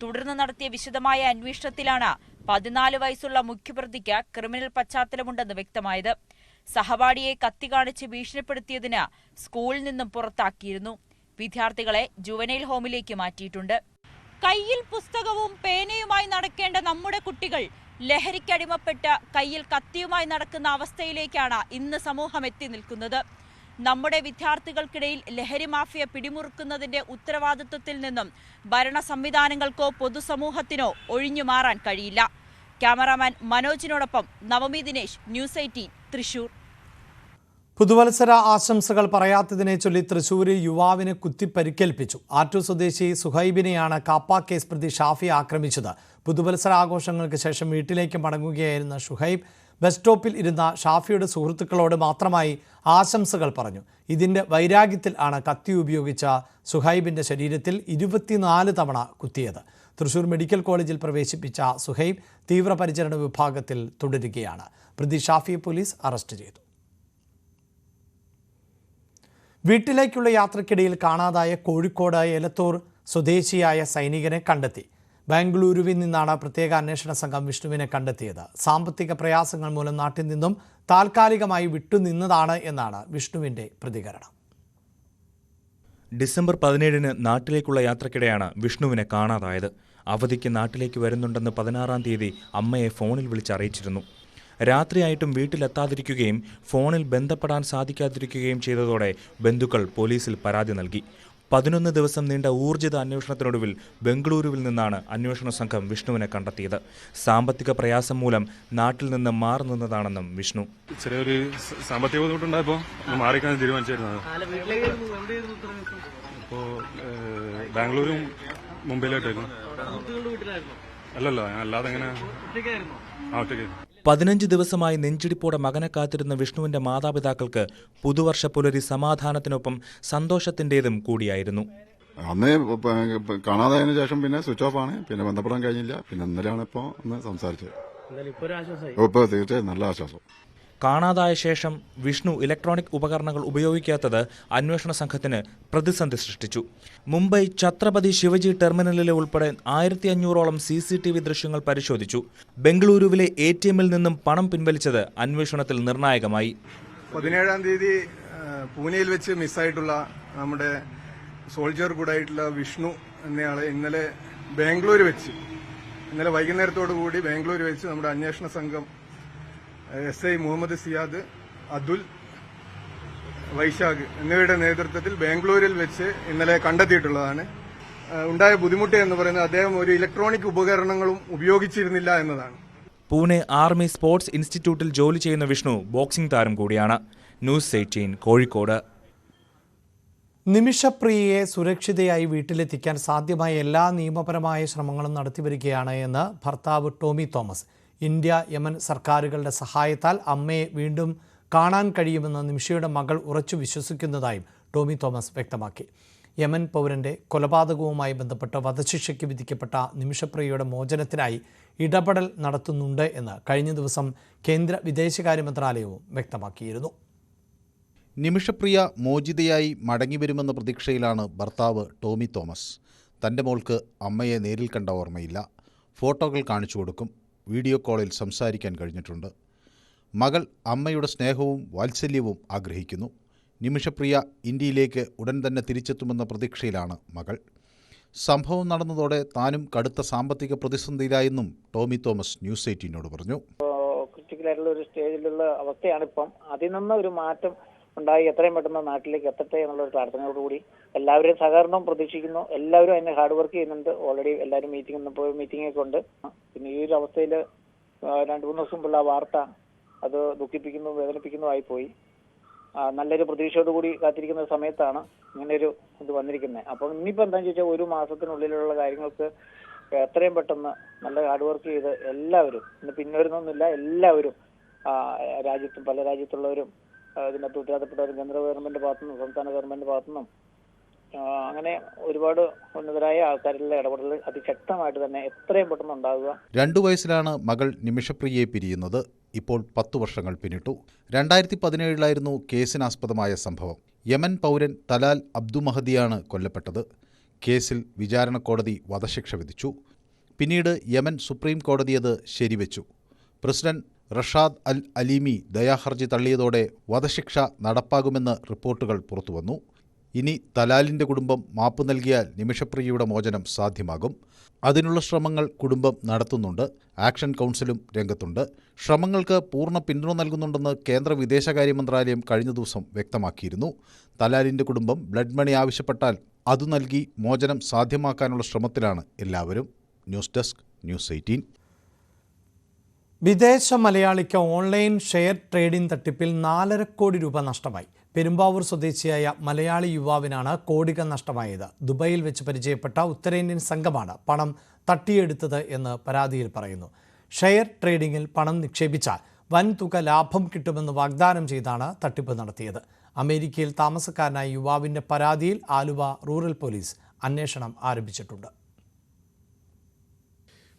തുടർന്ന് നടത്തിയ വിശദമായ അന്വേഷണത്തിലാണ് 14 വയസ്സുള്ള മുഖ്യപ്രതിക്ക് ക്രിമിനൽ പശ്ചാത്തലമുണ്ടെന്ന് വ്യക്തമായത്. സഹപാഠിയെ കത്തി കാണിച്ച് ഭീഷണിപ്പെടുത്തിയതിന് സ്കൂളിൽ നിന്നും പുറത്താക്കിയിരുന്നു. വിദ്യാർത്ഥികളെ ജുവനൈൽ ഹോമിലേക്ക് മാറ്റിയിട്ടുണ്ട്. കയ്യിൽ പുസ്തകവും പേനയുമായി നടക്കേണ്ട നമ്മുടെ കുട്ടികൾ ലഹരിക്കടിമപ്പെട്ട് കയ്യിൽ കത്തിയുമായി നടക്കുന്ന അവസ്ഥയിലേക്കാണ് ഇന്ന് സമൂഹം എത്തി നിൽക്കുന്നത്. നമ്മുടെ വിദ്യാർത്ഥികൾക്കിടയിൽ ലഹരി മാഫിയ പിടിമുറുക്കുന്നതിന്റെ ഉത്തരവാദിത്വത്തിൽ നിന്നും ഭരണ സംവിധാനങ്ങൾക്കോ പൊതുസമൂഹത്തിനോ ഒഴിഞ്ഞു മാറാൻ കഴിയില്ല. ക്യാമറാമാൻ മനോജിനോടൊപ്പം നവമി ദിനേശ്, ന്യൂസ് 18 തൃശൂർ. പുതുവത്സര ആശംസകൾ പറയാത്തതിനെ ചൊല്ലി തൃശൂരിൽ യുവാവിനെ കുത്തിപ്പരിക്കേൽപ്പിച്ചു. ആറ്റൂർ സ്വദേശി സുഹൈബിനെയാണ് കാപ്പ കേസ് പ്രതി ഷാഫി ആക്രമിച്ചത്. പുതുവത്സര ആഘോഷങ്ങൾക്ക് ശേഷം വീട്ടിലേക്ക് മടങ്ങുകയായിരുന്ന ഷുഹൈബ് ബസ് സ്റ്റോപ്പിൽ ഇരുന്ന ഷാഫിയുടെ സുഹൃത്തുക്കളോട് മാത്രമായി ആശംസകൾ പറഞ്ഞു. ഇതിൻ്റെ വൈരാഗ്യത്തിൽ ആണ് കത്തി ഉപയോഗിച്ച സുഹൈബിൻ്റെ ശരീരത്തിൽ 24 തവണ കുത്തിയത്. തൃശൂർ മെഡിക്കൽ കോളേജിൽ പ്രവേശിപ്പിച്ച സുഹൈബ് തീവ്രപരിചരണ വിഭാഗത്തിൽ തുടരുകയാണ്. പ്രതി ഷാഫിയെ പോലീസ് അറസ്റ്റ് ചെയ്തു. വീട്ടിലേക്കുള്ള യാത്രക്കിടയിൽ കാണാതായ കോഴിക്കോട് എലത്തൂർ സ്വദേശിയായ സൈനികനെ കണ്ടെത്തി. ബാംഗ്ലൂരുവിൽ നിന്നാണ് പ്രത്യേക അന്വേഷണ സംഘം വിഷ്ണുവിനെ കണ്ടെത്തിയത്. സാമ്പത്തിക പ്രയാസങ്ങൾ മൂലം നാട്ടിൽ നിന്നും താൽക്കാലികമായി വിട്ടുനിന്നതാണ് എന്നാണ് വിഷ്ണുവിൻ്റെ പ്രതികരണം. ഡിസംബർ 17 നാട്ടിലേക്കുള്ള യാത്രക്കിടെയാണ് വിഷ്ണുവിനെ കാണാതായത്. അവധിക്ക് നാട്ടിലേക്ക് വരുന്നുണ്ടെന്ന് 16-ാം തീയതി അമ്മയെ ഫോണിൽ വിളിച്ചറിയിച്ചിരുന്നു. രാത്രിയായിട്ടും വീട്ടിലെത്താതിരിക്കുകയും ഫോണിൽ ബന്ധപ്പെടാൻ സാധിക്കാതിരിക്കുകയും ചെയ്തതോടെ ബന്ധുക്കൾ പോലീസിൽ പരാതി നൽകി. 11 ദിവസം നീണ്ട ഊർജിത അന്വേഷണത്തിനൊടുവിൽ ബംഗളൂരുവിൽ നിന്നാണ് അന്വേഷണ സംഘം വിഷ്ണുവിനെ കണ്ടെത്തിയത്. സാമ്പത്തിക പ്രയാസം മൂലം നാട്ടിൽ നിന്ന് മാറി നിന്നതാണെന്നും വിഷ്ണു. ചെറിയൊരു സാമ്പത്തിക ബുദ്ധിമുട്ടുണ്ടായപ്പോൾ മാറിക്കാൻ തീരുമാനിച്ചിരുന്നത്. ഇപ്പോൾ ബാംഗ്ലൂരും മുംബൈയിലായിട്ടായിരുന്നു. അല്ലല്ലോ, അല്ലാതെ എങ്ങനെ 15 ദിവസമായി നെഞ്ചിടിപ്പോടെ മകനെ കാത്തിരുന്ന വിഷ്ണുവിന്റെ മാതാപിതാക്കൾക്ക് പുതുവർഷ പുലരി സമാധാനത്തിനൊപ്പം സന്തോഷത്തിന്റേതും കൂടിയായിരുന്നു. അന്ന് കാണാതായതിനു ശേഷം പിന്നെ സ്വിച്ച് ഓഫ് ആണ്, പിന്നെ ബന്ധപ്പെടാൻ കഴിഞ്ഞില്ല. പിന്നെ ഇന്നലെയാണ് ഇപ്പോൾ ഒന്ന് സംസാരിച്ചത്. ഇപ്പോൾ തീർച്ചയായും നല്ല ആശ്വാസം. കാണാതായ ശേഷം വിഷ്ണു ഇലക്ട്രോണിക് ഉപകരണങ്ങൾ ഉപയോഗിക്കാത്തത് അന്വേഷണ സംഘത്തിന് പ്രതിസന്ധി സൃഷ്ടിച്ചു. മുംബൈ ഛത്രപതി ശിവജി ടെർമിനലിലെ ഉൾപ്പെടെ 1500ഓളം CCTV ദൃശ്യങ്ങൾ പരിശോധിച്ചു. ബംഗളൂരുവിലെ ATMൽ നിന്നും പണം പിൻവലിച്ചത് അന്വേഷണത്തിൽ നിർണായകമായി. 17-ാം തീയതി പൂനെയിൽ വെച്ച് മിസ്സായിട്ടുള്ള നമ്മുടെ സോൾജർ കൂടായിട്ടുള്ള വിഷ്ണു എന്നയാളെ ഇന്നലെ വൈകുന്നേരത്തോടു കൂടി ബാംഗ്ലൂർ വെച്ച് നമ്മുടെ അന്വേഷണ സംഘം SI മുഹമ്മദ് സിയാദ്, അതുൽ, വൈശാഖ് എന്നിവയുടെ നേതൃത്വത്തിൽ ബാംഗ്ലൂരിൽ വെച്ച് ഇന്നലെ കണ്ടെത്തിയിട്ടുള്ളതാണ്. ഉണ്ടായ ബുദ്ധിമുട്ട് എന്ന് പറയുന്നത് അദ്ദേഹം ഒരു ഇലക്ട്രോണിക് ഉപകരണങ്ങളും ഉപയോഗിച്ചിരുന്നില്ല എന്നതാണ്. പൂനെ ആർമി സ്പോർട്സ് ഇൻസ്റ്റിറ്റ്യൂട്ടിൽ ജോലി ചെയ്യുന്ന വിഷ്ണു ബോക്സിംഗ് താരം കൂടിയാണ്. ന്യൂസ് 18 കോഴിക്കോട്. നിമിഷപ്രിയയെ സുരക്ഷിതയായി വീട്ടിലെത്തിക്കാൻ സാധ്യമായ എല്ലാ നിയമപരമായ ശ്രമങ്ങളും നടത്തിവരികയാണ് എന്ന് ഭർത്താവ് ടോമി തോമസ്. ഇന്ത്യ യമൻ സർക്കാരുകളുടെ സഹായത്താൽ അമ്മയെ വീണ്ടും കാണാൻ കഴിയുമെന്ന് നിമിഷയുടെ മകൾ ഉറച്ചു വിശ്വസിക്കുന്നതായും ടോമി തോമസ് വ്യക്തമാക്കി. യമൻ പൗരന്റെ കൊലപാതകവുമായി ബന്ധപ്പെട്ട് വധശിക്ഷയ്ക്ക് വിധിക്കപ്പെട്ട നിമിഷപ്രിയയുടെ മോചനത്തിനായി ഇടപെടൽ നടത്തുന്നുണ്ട് എന്ന് കഴിഞ്ഞ ദിവസം കേന്ദ്ര വിദേശകാര്യ മന്ത്രാലയവും വ്യക്തമാക്കിയിരുന്നു. നിമിഷപ്രിയ മോചിതയായി മടങ്ങിവരുമെന്ന പ്രതീക്ഷയിലാണ് ഭർത്താവ് ടോമി തോമസ്. തൻ്റെ മോൾക്ക് അമ്മയെ നേരിൽ കണ്ട ഓർമ്മയില്ല. ഫോട്ടോകൾ കാണിച്ചു കൊടുക്കും. വീഡിയോ കോളിൽ സംസാരിക്കാൻ കഴിഞ്ഞിട്ടുണ്ട്. മകൾ അമ്മയുടെ സ്നേഹവും വാത്സല്യവും ആഗ്രഹിക്കുന്നു. നിമിഷപ്രിയ ഇന്ത്യയിലേക്ക് ഉടൻ തന്നെ തിരിച്ചെത്തുമെന്ന പ്രതീക്ഷയിലാണ് മകൾ. സംഭവം നടന്നതോടെ താനും കടുത്ത സാമ്പത്തിക പ്രതിസന്ധിയിലായെന്നും ടോമി തോമസ് ന്യൂസ് 18 പറഞ്ഞു. ക്രിട്ടിക്കലായിട്ടുള്ള ഒരു സ്റ്റേജിലുള്ള അവസ്ഥയാണ് ഇപ്പം. അതിൽ നിന്ന് ഒരു മാറ്റം ഉണ്ടായി എത്രയും പെട്ടെന്ന് നാട്ടിലേക്ക് എത്തട്ടെ എന്നുള്ള ഒരു പ്രാർത്ഥനയോടുകൂടി എല്ലാവരെയും സഹകരണം പ്രതീക്ഷിക്കുന്നു. എല്ലാവരും അതിനെ ഹാർഡ് വർക്ക് ചെയ്യുന്നുണ്ട്. ഓൾറെഡി എല്ലാവരും മീറ്റിംഗ് ഒക്കെ ഉണ്ട്. പിന്നെ ഈ ഒരു അവസ്ഥയിൽ 2-3 ദിവസം മുമ്പുള്ള വാർത്ത അത് ദുഃഖിപ്പിക്കുന്നു, വേദനിപ്പിക്കുന്നതായി പോയി. നല്ലൊരു പ്രതീക്ഷയോടുകൂടി കാത്തിരിക്കുന്ന സമയത്താണ് ഇങ്ങനെയൊരു ഇത് വന്നിരിക്കുന്നത്. അപ്പം ഇനിയിപ്പോൾ എന്താണെന്ന് ചോദിച്ചാൽ 1 മാസത്തിനുള്ളിലുള്ള കാര്യങ്ങൾക്ക് എത്രയും പെട്ടെന്ന് നല്ല ഹാർഡ് വർക്ക് ചെയ്ത് എല്ലാവരും ഇന്ന് പിന്നൊരുന്നൊന്നുമില്ല, എല്ലാവരും പല രാജ്യത്തുള്ളവരും ഇതിനകത്ത് ഉത്തരവാദപ്പെട്ടവരും കേന്ദ്ര ഗവൺമെന്റ് ഭാഗത്തുനിന്നും സംസ്ഥാന ഗവൺമെന്റ് ഭാഗത്തുനിന്നും അങ്ങനെ ഒരുപാട് ഉന്നതരായ ആൾക്കാരുടെ ഇടപെടൽ അതിശക്തമായിട്ട് തന്നെ എത്രയും പെട്ടെന്ന് ഉണ്ടാകുക. 2 വയസ്സിലാണ് മകൾ നിമിഷപ്രിയയെ പിരിയുന്നത്. ഇപ്പോൾ 10 വർഷങ്ങൾ പിന്നിട്ടു. 2017 കേസിനാസ്പദമായ സംഭവം. യമൻ പൗരൻ തലാൽ അബ്ദുമഹദിയാണ് കൊല്ലപ്പെട്ടത്. കേസിൽ വിചാരണ കോടതി വധശിക്ഷ വിധിച്ചു. പിന്നീട് യമൻ സുപ്രീം കോടതി അത് ശരിവെച്ചു. പ്രസിഡന്റ് റഷാദ് അൽ അലീമി ദയാഹർജി തള്ളിയതോടെ വധശിക്ഷ നടപ്പാകുമെന്ന് റിപ്പോർട്ടുകൾ പുറത്തുവന്നു. ഇനി തലാലിൻ്റെ കുടുംബം മാപ്പ് നൽകിയാൽ നിമിഷപ്രിയയുടെ മോചനം സാധ്യമാകും. അതിനുള്ള ശ്രമങ്ങൾ കുടുംബം നടത്തുന്നുണ്ട്. ആക്ഷൻ കൗൺസിലും രംഗത്തുണ്ട്. ശ്രമങ്ങൾക്ക് പൂർണ്ണ പിന്തുണ നൽകുന്നുണ്ടെന്ന് കേന്ദ്ര വിദേശകാര്യ മന്ത്രാലയം കഴിഞ്ഞ ദിവസം വ്യക്തമാക്കിയിരുന്നു. തലാലിൻ്റെ കുടുംബം ബ്ലഡ് മണി ആവശ്യപ്പെട്ടാൽ അതു നൽകി മോചനം സാധ്യമാക്കാനുള്ള ശ്രമത്തിലാണ് എല്ലാവരും. News desk news 18. വിദേശ മലയാളിക്ക് ഓൺലൈൻ ഷെയർ ട്രേഡിംഗ് തട്ടിപ്പിൽ 4.5 കോടി രൂപ നഷ്ടമായി. പെരുമ്പാവൂർ സ്വദേശിയായ മലയാളി യുവാവിനാണ് കോടികൾ നഷ്ടമായത്. ദുബായിൽ വെച്ച് പരിചയപ്പെട്ട ഉത്തരേന്ത്യൻ സംഘമാണ് പണം തട്ടിയെടുത്തത് എന്ന് പരാതിയിൽ പറയുന്നു. ഷെയർ ട്രേഡിംഗിൽ പണം നിക്ഷേപിച്ചാൽ വൻതുക ലാഭം കിട്ടുമെന്ന് വാഗ്ദാനം ചെയ്താണ് തട്ടിപ്പ് നടത്തിയത്. അമേരിക്കയിൽ താമസക്കാരനായ യുവാവിൻ്റെ പരാതിയിൽ ആലുവ റൂറൽ പോലീസ് അന്വേഷണം ആരംഭിച്ചിട്ടുണ്ട്.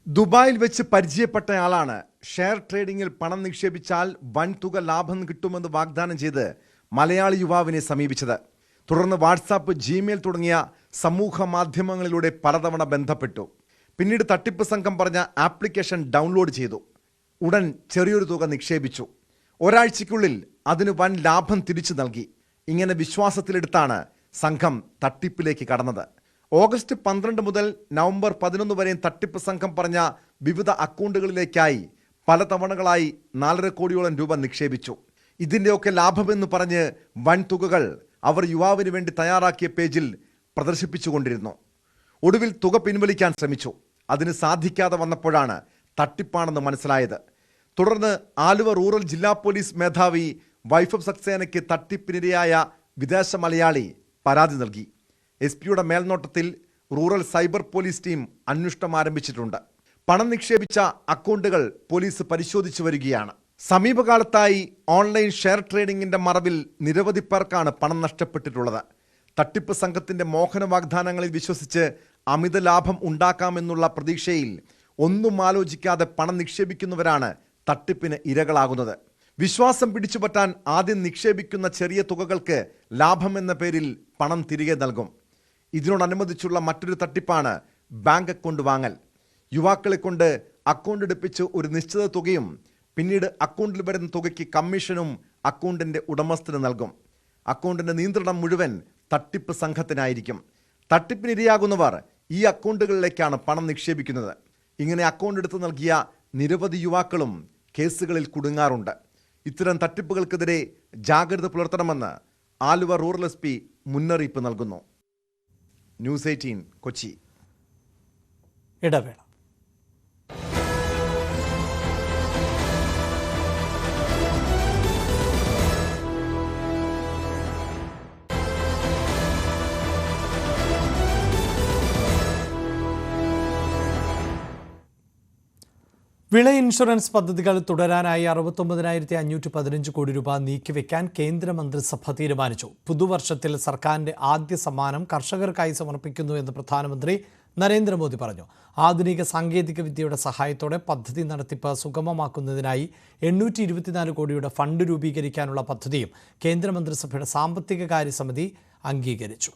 ദുബായിൽ വെച്ച് പരിചയപ്പെട്ടയാളാണ് ഷെയർ ട്രേഡിംഗിൽ പണം നിക്ഷേപിച്ചാൽ വൻതുക ലാഭം കിട്ടുമെന്ന് വാഗ്ദാനം ചെയ്ത് മലയാളി യുവാവിനെ സമീപിച്ചത്. തുടർന്ന് വാട്സാപ്പ്, ജിമെയിൽ തുടങ്ങിയ സമൂഹ മാധ്യമങ്ങളിലൂടെ പലതവണ ബന്ധപ്പെട്ടു. പിന്നീട് തട്ടിപ്പ് സംഘം പറഞ്ഞ ആപ്ലിക്കേഷൻ ഡൗൺലോഡ് ചെയ്തു. ഉടൻ ചെറിയൊരു തുക നിക്ഷേപിച്ചു. ഒരാഴ്ചയ്ക്കുള്ളിൽ അതിന് വൻ ലാഭം തിരിച്ചു നൽകി. ഇങ്ങനെ വിശ്വാസത്തിലെടുത്താണ് സംഘം തട്ടിപ്പിലേക്ക് കടന്നത്. ഓഗസ്റ്റ് 12 മുതൽ നവംബർ 11 വരെയും തട്ടിപ്പ് സംഘം പറഞ്ഞ വിവിധ അക്കൗണ്ടുകളിലേക്കായി പല തവണകളായി 4.5 കോടിയോളം രൂപ നിക്ഷേപിച്ചു. ഇതിൻ്റെയൊക്കെ ലാഭമെന്ന് പറഞ്ഞ് വൻ തുകകൾ അവർ യുവാവിന് വേണ്ടി തയ്യാറാക്കിയ പേജിൽ പ്രദർശിപ്പിച്ചുകൊണ്ടിരുന്നു. ഒടുവിൽ തുക പിൻവലിക്കാൻ ശ്രമിച്ചു. അതിന് സാധിക്കാതെ വന്നപ്പോഴാണ് തട്ടിപ്പാണെന്ന് മനസ്സിലായത്. തുടർന്ന് ആലുവ റൂറൽ ജില്ലാ പോലീസ് മേധാവി വൈഭവ് സക്സേനയ്ക്ക് തട്ടിപ്പിനിരയായ വിദേശ മലയാളി പരാതി നൽകി. SP-യുടെ മേൽനോട്ടത്തിൽ റൂറൽ സൈബർ പോലീസ് ടീം അന്വേഷണം ആരംഭിച്ചിട്ടുണ്ട്. പണം നിക്ഷേപിച്ച അക്കൗണ്ടുകൾ പോലീസ് പരിശോധിച്ചു വരികയാണ്. സമീപകാലത്തായി ഓൺലൈൻ ഷെയർ ട്രേഡിംഗിന്റെ മറവിൽ നിരവധി പേർക്കാണ് പണം നഷ്ടപ്പെട്ടിട്ടുള്ളത്. തട്ടിപ്പ് സംഘത്തിന്റെ മോഹന വാഗ്ദാനങ്ങളിൽ വിശ്വസിച്ച് അമിത ലാഭം ഉണ്ടാക്കാമെന്നുള്ള പ്രതീക്ഷയിൽ ഒന്നും ആലോചിക്കാതെ പണം നിക്ഷേപിക്കുന്നവരാണ് തട്ടിപ്പിന് ഇരകളാകുന്നത്. വിശ്വാസം പിടിച്ചുപറ്റാൻ ആദ്യം നിക്ഷേപിക്കുന്ന ചെറിയ തുകകൾക്ക് ലാഭമെന്ന പേരിൽ പണം തിരികെ നൽകും. ഇതിനോടനുബന്ധിച്ചുള്ള മറ്റൊരു തട്ടിപ്പാണ് ബാങ്ക് അക്കൗണ്ട് വാങ്ങൽ. യുവാക്കളെ കൊണ്ട് അക്കൗണ്ട് എടുപ്പിച്ച് ഒരു നിശ്ചിത തുകയും പിന്നീട് അക്കൗണ്ടിൽ വരുന്ന തുകയ്ക്ക് കമ്മീഷനും അക്കൗണ്ടിൻ്റെ ഉടമസ്ഥന് നൽകും. അക്കൗണ്ടിൻ്റെ നിയന്ത്രണം മുഴുവൻ തട്ടിപ്പ് സംഘത്തിനായിരിക്കും. തട്ടിപ്പിനിരയാകുന്നവർ ഈ അക്കൗണ്ടുകളിലേക്കാണ് പണം നിക്ഷേപിക്കുന്നത്. ഇങ്ങനെ അക്കൗണ്ട് എടുത്ത് നൽകിയ നിരവധി യുവാക്കളും കേസുകളിൽ കുടുങ്ങാറുണ്ട്. ഇത്തരം തട്ടിപ്പുകൾക്കെതിരെ ജാഗ്രത പുലർത്തണമെന്ന് ആലുവ റൂറൽ SP മുന്നറിയിപ്പ് നൽകുന്നു. ന്യൂസ് 18 കൊച്ചി. ഇടവേള. വിള ഇൻഷുറൻസ് പദ്ധതികൾ തുടരാനായി 69,515 കോടി രൂപ നീക്കിവെക്കാൻ കേന്ദ്രമന്ത്രിസഭ തീരുമാനിച്ചു. പുതുവർഷത്തിൽ സർക്കാരിന്റെ ആദ്യ സമ്മാനം കർഷകർക്കായി സമർപ്പിക്കുന്നു എന്ന് പ്രധാനമന്ത്രി നരേന്ദ്രമോദി പറഞ്ഞു. ആധുനിക സാങ്കേതിക വിദ്യയുടെ സഹായത്തോടെ പദ്ധതി നടത്തിപ്പ് സുഗമമാക്കുന്നതിനായി 824 കോടിയുടെ ഫണ്ട് രൂപീകരിക്കാനുള്ള പദ്ധതിയും കേന്ദ്രമന്ത്രിസഭയുടെ സാമ്പത്തിക കാര്യ സമിതി അംഗീകരിച്ചു.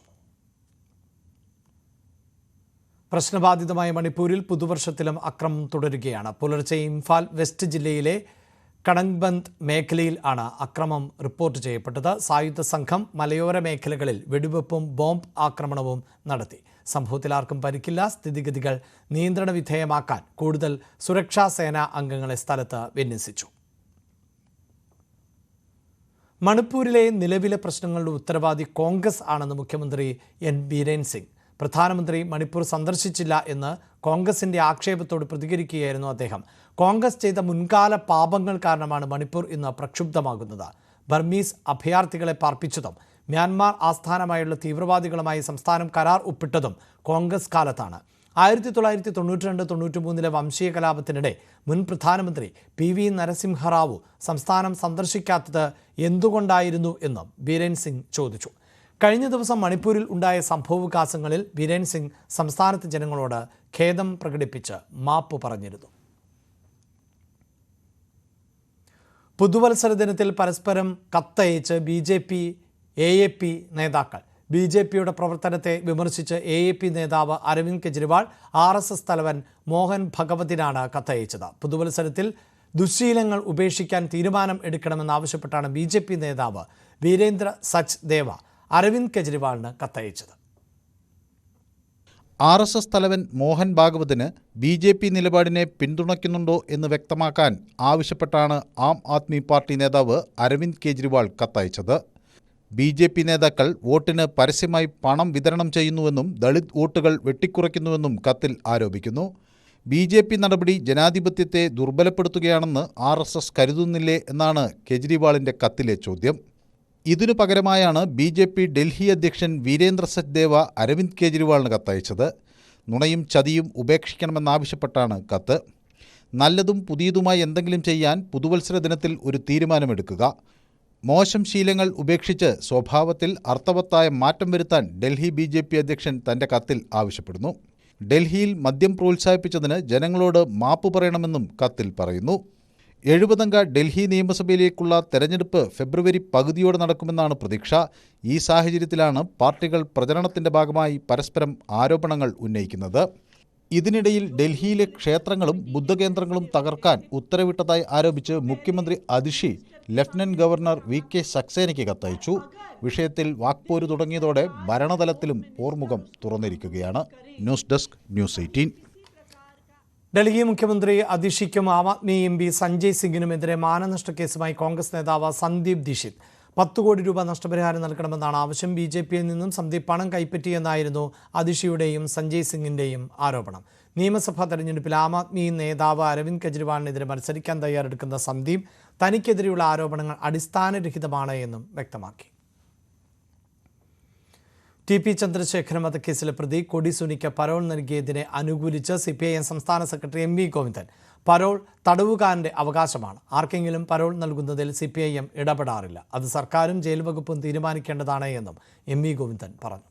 പ്രശ്നബാധിതമായ മണിപ്പൂരിൽ പുതുവർഷത്തിലും അക്രമം തുടരുകയാണ്. പുലർച്ചെ ഇംഫാൽ വെസ്റ്റ് ജില്ലയിലെ കടങ്ബന്ദ് മേഖലയിൽ ആണ് അക്രമം റിപ്പോർട്ട് ചെയ്യപ്പെട്ടത്. സായുധ സംഘം മലയോര മേഖലകളിൽ വെടിവെപ്പും ബോംബ് ആക്രമണവും നടത്തി. സംഭവത്തിൽ ആർക്കും പരിക്കില്ല. സ്ഥിതിഗതികൾ നിയന്ത്രണ വിധേയമാക്കാൻ കൂടുതൽ സുരക്ഷാ സേനാ അംഗങ്ങളെ സ്ഥലത്ത് വിന്യസിച്ചു. മണിപ്പൂരിലെ നിലവിലെ പ്രശ്നങ്ങളുടെ ഉത്തരവാദി കോൺഗ്രസ് ആണെന്ന് മുഖ്യമന്ത്രി എൻ ബീരേൻ സിംഗ്. പ്രധാനമന്ത്രി മണിപ്പൂർ സന്ദർശിച്ചില്ല എന്ന് കോൺഗ്രസിന്റെ ആക്ഷേപത്തോട് പ്രതികരിക്കുകയായിരുന്നു അദ്ദേഹം. കോൺഗ്രസ് ചെയ്ത മുൻകാല പാപങ്ങൾ കാരണമാണ് മണിപ്പൂർ ഇന്ന് പ്രക്ഷുബ്ധമാകുന്നത്. ബർമീസ് അഭയാർത്ഥികളെ പാർപ്പിച്ചതും മ്യാൻമാർ ആസ്ഥാനമായുള്ള തീവ്രവാദികളുമായി സംസ്ഥാനം കരാർ ഒപ്പിട്ടതും കോൺഗ്രസ് കാലത്താണ്. 1992-93 വംശീയ കലാപത്തിനിടെ മുൻ പ്രധാനമന്ത്രി PV നരസിംഹറാവു സംസ്ഥാനം സന്ദർശിക്കാത്തത് എന്തുകൊണ്ടായിരുന്നു എന്നും ബീരേൻ സിംഗ് ചോദിച്ചു. കഴിഞ്ഞ ദിവസം മണിപ്പൂരിൽ ഉണ്ടായ സംഭവവികാസങ്ങളിൽ ബീരേൻ സിംഗ് സംസ്ഥാനത്തെ ജനങ്ങളോട് ഖേദം പ്രകടിപ്പിച്ച് മാപ്പ് പറഞ്ഞിരുന്നു. പുതുവത്സര ദിനത്തിൽ പരസ്പരം കത്തയച്ച് BJP AAP നേതാക്കൾ. BJPയുടെ പ്രവർത്തനത്തെ വിമർശിച്ച് AAP നേതാവ് അരവിന്ദ് കെജ്രിവാൾ RSS തലവൻ മോഹൻ ഭഗവതിനാണ് കത്തയച്ചത്. പുതുവത്സരത്തിൽ ദുശ്ശീലങ്ങൾ ഉപേക്ഷിക്കാൻ തീരുമാനം എടുക്കണമെന്നാവശ്യപ്പെട്ടാണ് BJP നേതാവ് വീരേന്ദ്ര സച്ദേവ അരവിന്ദ് കെജ്രിവാളിന് കത്തയച്ചത്. RSS തലവൻ മോഹൻ ഭാഗവതിന് BJP നിലപാടിനെ പിന്തുണയ്ക്കുന്നുണ്ടോ എന്ന് വ്യക്തമാക്കാൻ ആവശ്യപ്പെട്ടാണ് ആം ആദ്മി പാർട്ടി നേതാവ് അരവിന്ദ് കെജ്രിവാൾ കത്തയച്ചത്. BJP നേതാക്കൾ വോട്ടിന് പരസ്യമായി പണം വിതരണം ചെയ്യുന്നുവെന്നും ദളിത് വോട്ടുകൾ വെട്ടിക്കുറയ്ക്കുന്നുവെന്നും കത്തിൽ ആരോപിക്കുന്നു. BJP നടപടി ജനാധിപത്യത്തെ ദുർബലപ്പെടുത്തുകയാണെന്ന് RSS കരുതുന്നില്ലേ എന്നാണ് കെജ്രിവാളിൻ്റെ കത്തിലെ ചോദ്യം. ഇതിനു പകരമായാണ് BJP ഡൽഹി അധ്യക്ഷൻ വീരേന്ദ്ര സച്ദേവ അരവിന്ദ് കെജ്രിവാളിന് കത്തയച്ചത്. നുണയും ചതിയും ഉപേക്ഷിക്കണമെന്നാവശ്യപ്പെട്ടാണ് കത്ത്. നല്ലതും പുതിയതുമായി എന്തെങ്കിലും ചെയ്യാൻ പുതുവത്സര ദിനത്തിൽ ഒരു തീരുമാനമെടുക്കുക. മോശം ശീലങ്ങൾ ഉപേക്ഷിച്ച് സ്വഭാവത്തിൽ അർത്ഥവത്തായ മാറ്റം വരുത്താൻ ഡൽഹി BJP അധ്യക്ഷൻ തൻ്റെ കത്തിൽ ആവശ്യപ്പെടുന്നു. ഡൽഹിയിൽ മദ്യം പ്രോത്സാഹിപ്പിച്ചതിന് ജനങ്ങളോട് മാപ്പ് പറയണമെന്നും കത്തിൽ പറയുന്നു. 70-അംഗ ഡൽഹി നിയമസഭയിലേക്കുള്ള തെരഞ്ഞെടുപ്പ് ഫെബ്രുവരി പകുതിയോടെ നടക്കുമെന്നാണ് പ്രതീക്ഷ. ഈ സാഹചര്യത്തിലാണ് പാർട്ടികൾ പ്രചരണത്തിൻ്റെ ഭാഗമായി പരസ്പരം ആരോപണങ്ങൾ ഉന്നയിക്കുന്നത്. ഇതിനിടയിൽ ഡൽഹിയിലെ ക്ഷേത്രങ്ങളും ബുദ്ധകേന്ദ്രങ്ങളും തകർക്കാൻ ഉത്തരവിട്ടതായി ആരോപിച്ച് മുഖ്യമന്ത്രി അതിഷി ലഫ്റ്റനന്റ് ഗവർണർ VK സക്സേനയ്ക്ക് കത്തയച്ചു. വിഷയത്തിൽ വാക്പോര് തുടങ്ങിയതോടെ ഭരണതലത്തിലും പോർമുഖം തുറന്നിരിക്കുകയാണ്. News desk news 18. ഡൽഹി മുഖ്യമന്ത്രി അതിഷിക്കും ആം ആദ്മി MP സഞ്ജയ് സിംഗിനുമെതിരെ മാനനഷ്ട കേസുമായി കോൺഗ്രസ് നേതാവ് സന്ദീപ് ദീക്ഷിത്. 10 കോടി രൂപ നഷ്ടപരിഹാരം നൽകണമെന്നാണ് ആവശ്യം. BJPയിൽ നിന്നും സന്ദീപ് പണം കൈപ്പറ്റിയെന്നായിരുന്നു അതിഷിയുടെയും സഞ്ജയ് സിംഗിന്റെയും ആരോപണം. നിയമസഭാ തെരഞ്ഞെടുപ്പിൽ ആം ആദ്മി നേതാവ് അരവിന്ദ് കെജ്രിവാളിനെതിരെ മത്സരിക്കാൻ തയ്യാറെടുക്കുന്ന സന്ദീപ് തനിക്കെതിരെയുള്ള ആരോപണങ്ങൾ അടിസ്ഥാനരഹിതമാണ് എന്നും വ്യക്തമാക്കി. TP ചന്ദ്രശേഖരൻ വധക്കേസിലെ പ്രതി കൊടി സുനിക്ക് പരോൾ നൽകിയതിനെ അനുകൂലിച്ച് CPIM സംസ്ഥാന സെക്രട്ടറി MV ഗോവിന്ദൻ. പരോൾ തടവുകാരൻ്റെ അവകാശമാണ്. ആർക്കെങ്കിലും പരോൾ നൽകുന്നതിൽ CPIM ഇടപെടാറില്ല. അത് സർക്കാരും ജയിൽ വകുപ്പും തീരുമാനിക്കേണ്ടതാണ് എന്നും MV ഗോവിന്ദൻ പറഞ്ഞു.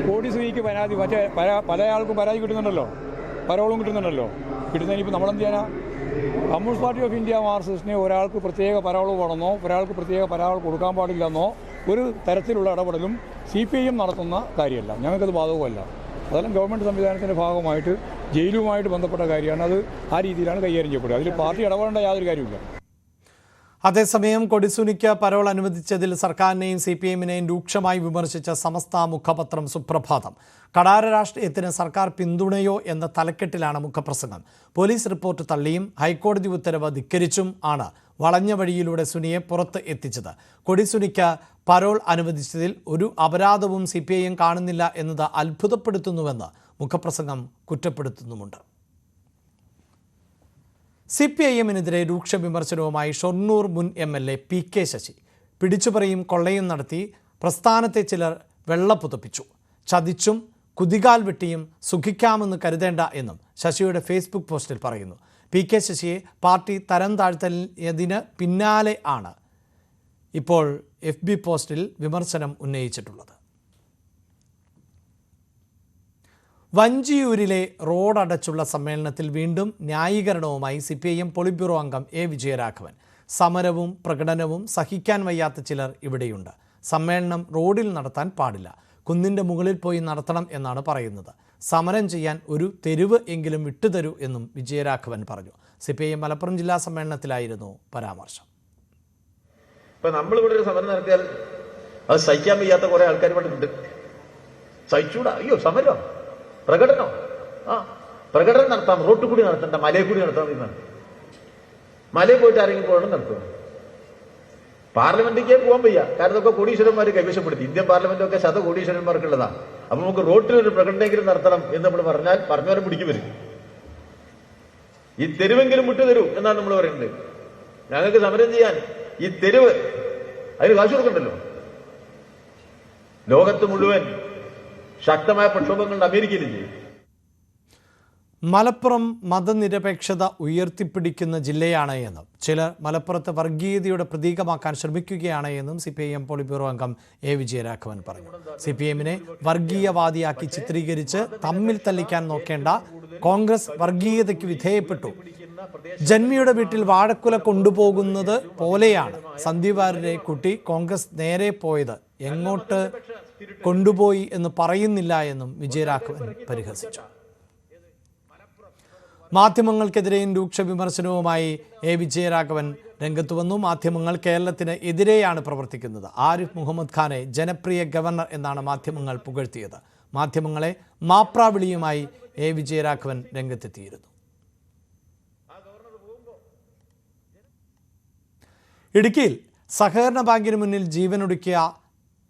കൊടി സുനിക്ക് പരാതി പല ആൾക്കും പരാതി കിട്ടുന്നുണ്ടല്ലോ, പരോളും കിട്ടുന്നുണ്ടല്ലോ. കിട്ടുന്നതിനിപ്പോൾ നമ്മളെന്ത് ചെയ്യാനാ? കമ്മ്യൂണിസ്റ്റ് പാർട്ടി ഓഫ് ഇന്ത്യ മാർക്സിസ്റ്റിനെ ഒരാൾക്ക് പ്രത്യേക പരാൾ വേണമെന്നോ ഒരാൾക്ക് പ്രത്യേക പരാൾ കൊടുക്കാൻ പാടില്ലെന്നോ ഒരു തരത്തിലുള്ള ഇടപെടലും CPIM നടത്തുന്ന കാര്യമല്ല. ഞങ്ങൾക്കത് ബാധകമല്ല. അതെല്ലാം ഗവൺമെൻറ് സംവിധാനത്തിൻ്റെ ഭാഗമായിട്ട് ജയിലുമായിട്ട് ബന്ധപ്പെട്ട കാര്യമാണ്. അത് ആ രീതിയിലാണ് കൈകാര്യം ചെയ്യപ്പെടുക. അതിൽ പാർട്ടി ഇടപെടേണ്ട യാതൊരു കാര്യമില്ല. അതേസമയം കൊടിസുനിക്ക് പരോൾ അനുവദിച്ചതിൽ സർക്കാരിനെയും CPIM-നെയും രൂക്ഷമായി വിമർശിച്ച സമസ്ത മുഖപത്രം സുപ്രഭാതം. കടാര രാഷ്ട്രീയത്തിന് സർക്കാർ പിന്തുണയോ എന്ന തലക്കെട്ടിലാണ് മുഖപ്രസംഗം. പോലീസ് റിപ്പോർട്ട് തള്ളിയും ഹൈക്കോടതി ഉത്തരവ് ധിക്കരിച്ചും ആണ് വളഞ്ഞ വഴിയിലൂടെ സുനിയെ പുറത്ത് എത്തിച്ചത്. കൊടിസുനിക്ക് പരോൾ അനുവദിച്ചതിൽ ഒരു അപരാധവും CPIM കാണുന്നില്ല എന്നത് അത്ഭുതപ്പെടുത്തുന്നുവെന്ന് മുഖപ്രസംഗം കുറ്റപ്പെടുത്തുന്നുമുണ്ട്. CPIM-നെതിരെ രൂക്ഷ വിമർശനവുമായി ഷൊർണൂർ മുൻ MLA PK ശശി. പിടിച്ചുപറിയും കൊള്ളയും നടത്തി പ്രസ്ഥാനത്തെ ചിലർ വെള്ളപ്പുതപ്പിച്ചു. ചതിച്ചും കുതികാൽ വെട്ടിയും സുഖിക്കാമെന്ന് കരുതേണ്ട എന്നും ശശിയുടെ ഫേസ്ബുക്ക് പോസ്റ്റിൽ പറയുന്നു. PK ശശിയെ പാർട്ടി തരം താഴ്ത്തിയതിന് പിന്നാലെ ആണ് ഇപ്പോൾ FB പോസ്റ്റിൽ വിമർശനം ഉന്നയിച്ചിട്ടുള്ളത്. വഞ്ചിയൂരിലെ റോഡടച്ചുള്ള സമ്മേളനത്തിൽ വീണ്ടും ന്യായീകരണവുമായി CPIM പോളിറ്റ് ബ്യൂറോ അംഗം A. വിജയരാഘവൻ. സമരവും പ്രകടനവും സഹിക്കാൻ വയ്യാത്ത ചിലർ ഇവിടെയുണ്ട്. സമ്മേളനം റോഡിൽ നടത്താൻ പാടില്ല, കുന്നിൻ്റെ മുകളിൽ പോയി നടത്തണം എന്നാണ് പറയുന്നത്. സമരം ചെയ്യാൻ ഒരു തെരുവ് എങ്കിലും വിട്ടുതരൂ എന്നും വിജയരാഘവൻ പറഞ്ഞു. CPIM മലപ്പുറം ജില്ലാ സമ്മേളനത്തിലായിരുന്നു പരാമർശം. ഇപ്പം നമ്മളിവിടെ ഒരു സമരം നടത്തിയാൽ അത് സഹിക്കാൻ വയ്യാത്ത കുറേ ആൾക്കാർ ഇവിടെ ഉണ്ട്. സഹിച്ചൂടാ, അയ്യോ സമരം പ്രകടനം, പ്രകടനം നടത്താം, റോട്ടിൽ കൂടി നടത്തണ്ട, മലയിൽ കൂടി നടത്താൻ എന്നാണ്. മലയിൽ പോയിട്ട് ആരെങ്കിലും പോകണം നടത്തുക. പാർലമെന്റിലേക്ക് പോകാൻ വയ്യ, കാരണം ഇതൊക്കെ കോടീശ്വരന്മാർ കൈവശപ്പെടുത്തി. ഇന്ത്യൻ പാർലമെന്റൊക്കെ കോടീശ്വരന്മാർക്കുള്ളതാണ്. അപ്പൊ നമുക്ക് റോട്ടിൽ ഒരു പ്രകടനമെങ്കിലും നടത്തണം എന്ന് നമ്മൾ പറഞ്ഞാൽ പറഞ്ഞവരെ പിടിക്കും വരും. ഈ തെരുവെങ്കിലും വിട്ടുതരൂ എന്നാണ് നമ്മൾ പറയുന്നത്. ഞങ്ങൾക്ക് സമരം ചെയ്യാൻ ഈ തെരുവ്, അതിന് കാശ് കൊടുക്കണ്ടല്ലോ. ലോകത്ത് മുഴുവൻ ശക്തമായ പ്രക്ഷോഭങ്ങളുടെ അമേരിക്കയിൽ ചെയ്യും. മലപ്പുറം മതനിരപേക്ഷത ഉയർത്തിപ്പിടിക്കുന്ന ജില്ലയാണ് എന്നും ചിലർ മലപ്പുറത്തെ വർഗീയതയുടെ പ്രതീകമാക്കാൻ ശ്രമിക്കുകയാണ് എന്നും CPIM പോളിറ്റ് ബ്യൂറോ അംഗം A. വിജയരാഘവൻ പറഞ്ഞു. CPIMനെ വർഗീയവാദിയാക്കി ചിത്രീകരിച്ച് തമ്മിൽ തല്ലിക്കാൻ നോക്കേണ്ട. കോൺഗ്രസ് വർഗീയതയ്ക്ക് വിധേയപ്പെട്ടു. ജന്മിയുടെ വീട്ടിൽ വാഴക്കുല കൊണ്ടുപോകുന്നത് പോലെയാണ് സന്ദീപ് വാര്യരെ കുട്ടി കോൺഗ്രസ് നേരെ പോയത്. എങ്ങോട്ട് കൊണ്ടുപോയി എന്ന് പറയുന്നില്ല എന്നും വിജയരാഘവൻ പരിഹസിച്ചു. മാധ്യമങ്ങൾക്കെതിരെയും രൂക്ഷ വിമർശനവുമായി A. വിജയരാഘവൻ രംഗത്ത് വന്നു. മാധ്യമങ്ങൾ കേരളത്തിന് എതിരെയാണ് പ്രവർത്തിക്കുന്നത്. ആരിഫ് മുഹമ്മദ് ഖാനെ ജനപ്രിയ ഗവർണർ എന്നാണ് മാധ്യമങ്ങൾ പുകഴ്ത്തിയത്. മാധ്യമങ്ങളെ മാപ്രാവിളിയുമായി A. വിജയരാഘവൻ രംഗത്തെത്തിയിരുന്നു. ഇടുക്കിയിൽ സഹകരണ ബാങ്കിന് മുന്നിൽ ജീവനൊടുക്കിയ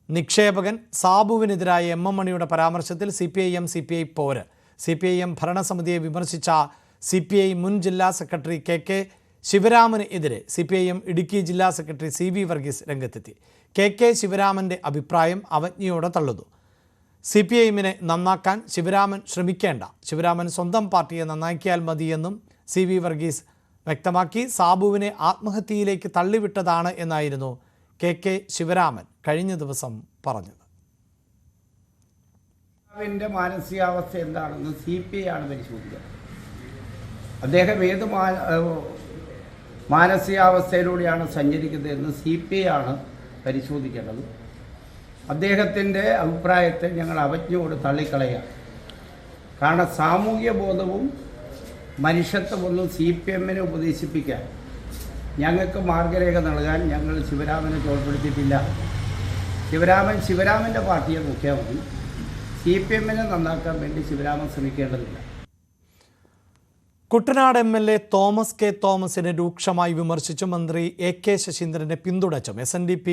നിക്ഷേപകൻ സാബുവിനെതിരായ MM മണിയുടെ പരാമർശത്തിൽ CPI പോര്. CPIM ഭരണസമിതിയെ വിമർശിച്ച CPI മുൻ ജില്ലാ സെക്രട്ടറി KK ശിവരാമന് എതിരെ CPIM ഇടുക്കി ജില്ലാ സെക്രട്ടറി CV വർഗീസ് രംഗത്തെത്തി. KK ശിവരാമൻ്റെ അഭിപ്രായം അവജ്ഞയോടെ തള്ളുന്നു. CPIMനെ നന്നാക്കാൻ ശിവരാമൻ ശ്രമിക്കേണ്ട, ശിവരാമൻ സ്വന്തം പാർട്ടിയെ നന്നാക്കിയാൽ മതിയെന്നും CV വർഗീസ് വ്യക്തമാക്കി. സാബുവിനെ ആത്മഹത്യയിലേക്ക് തള്ളിവിട്ടതാണ് എന്നായിരുന്നു KK ശിവരാമൻ കഴിഞ്ഞ ദിവസം പറഞ്ഞത്. ിന്റെ മാനസികാവസ്ഥ എന്താണെന്ന് CPI ആണ് പരിശോധിക്കുന്നത്. അദ്ദേഹം ഏത് മാനസികാവസ്ഥയിലൂടെയാണ് സഞ്ചരിക്കുന്നതെന്ന് CPI ആണ് പരിശോധിക്കേണ്ടത്. അദ്ദേഹത്തിൻ്റെ അഭിപ്രായത്തെ ഞങ്ങൾ അവജ്ഞയോട് തള്ളിക്കളയുക. കാരണം സാമൂഹ്യ ബോധവും മനുഷ്യത്വമൊന്നും CPMനെ ഉപദേശിപ്പിക്കാൻ, ഞങ്ങൾക്ക് മാർഗരേഖ നൽകാൻ ഞങ്ങൾ ശിവരാമനെ തോൽപ്പെടുത്തിയിട്ടില്ല. ശിവരാമൻ്റെ പാർട്ടിയെ നോക്കിയാൽ മതി. CPMനെ നന്നാക്കാൻ വേണ്ടി ശിവരാമൻ ശ്രമിക്കേണ്ടതില്ല. Kuttanad MLA Thomas K. തോമസിനെ രൂക്ഷമായി വിമർശിച്ചു മന്ത്രി AK ശശീന്ദ്രനെ പിന്തുണച്ചും SNDP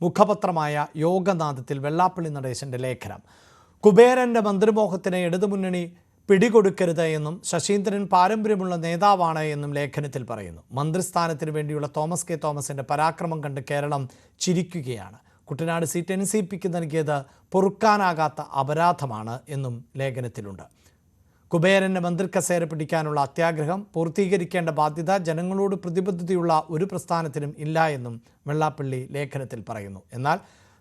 മുഖപത്രമായ യോഗനാഥത്തിൽ വെള്ളാപ്പള്ളി നടേശന്റെ ലേഖനം. കുബേരന്റെ മന്ത്രിമോഹത്തിന് ഇടതുമുന്നണി പിടികൊടുക്കരുത് എന്നും ശശീന്ദ്രൻ പാരമ്പര്യമുള്ള നേതാവാണ് എന്നും ലേഖനത്തിൽ പറയുന്നു. മന്ത്രിസ്ഥാനത്തിന് വേണ്ടിയുള്ള തോമസ് K. തോമസിന്റെ പരാക്രമം കണ്ട് കേരളം ചിരിക്കുകയാണ്. കുട്ടനാട് സീറ്റ് NCPക്ക് നൽകിയത് പൊറുക്കാനാകാത്ത അപരാധമാണ് എന്നും ലേഖനത്തിലുണ്ട്. കുബേരൻ്റെ മന്ത്രിക്കസേര പിടിക്കാനുള്ള അത്യാഗ്രഹം പൂർത്തീകരിക്കേണ്ട ബാധ്യത ജനങ്ങളോട് പ്രതിബദ്ധതയുള്ള ഒരു പ്രസ്ഥാനത്തിനും ഇല്ല എന്നും വെള്ളാപ്പള്ളി ലേഖനത്തിൽ പറയുന്നു. എന്നാൽ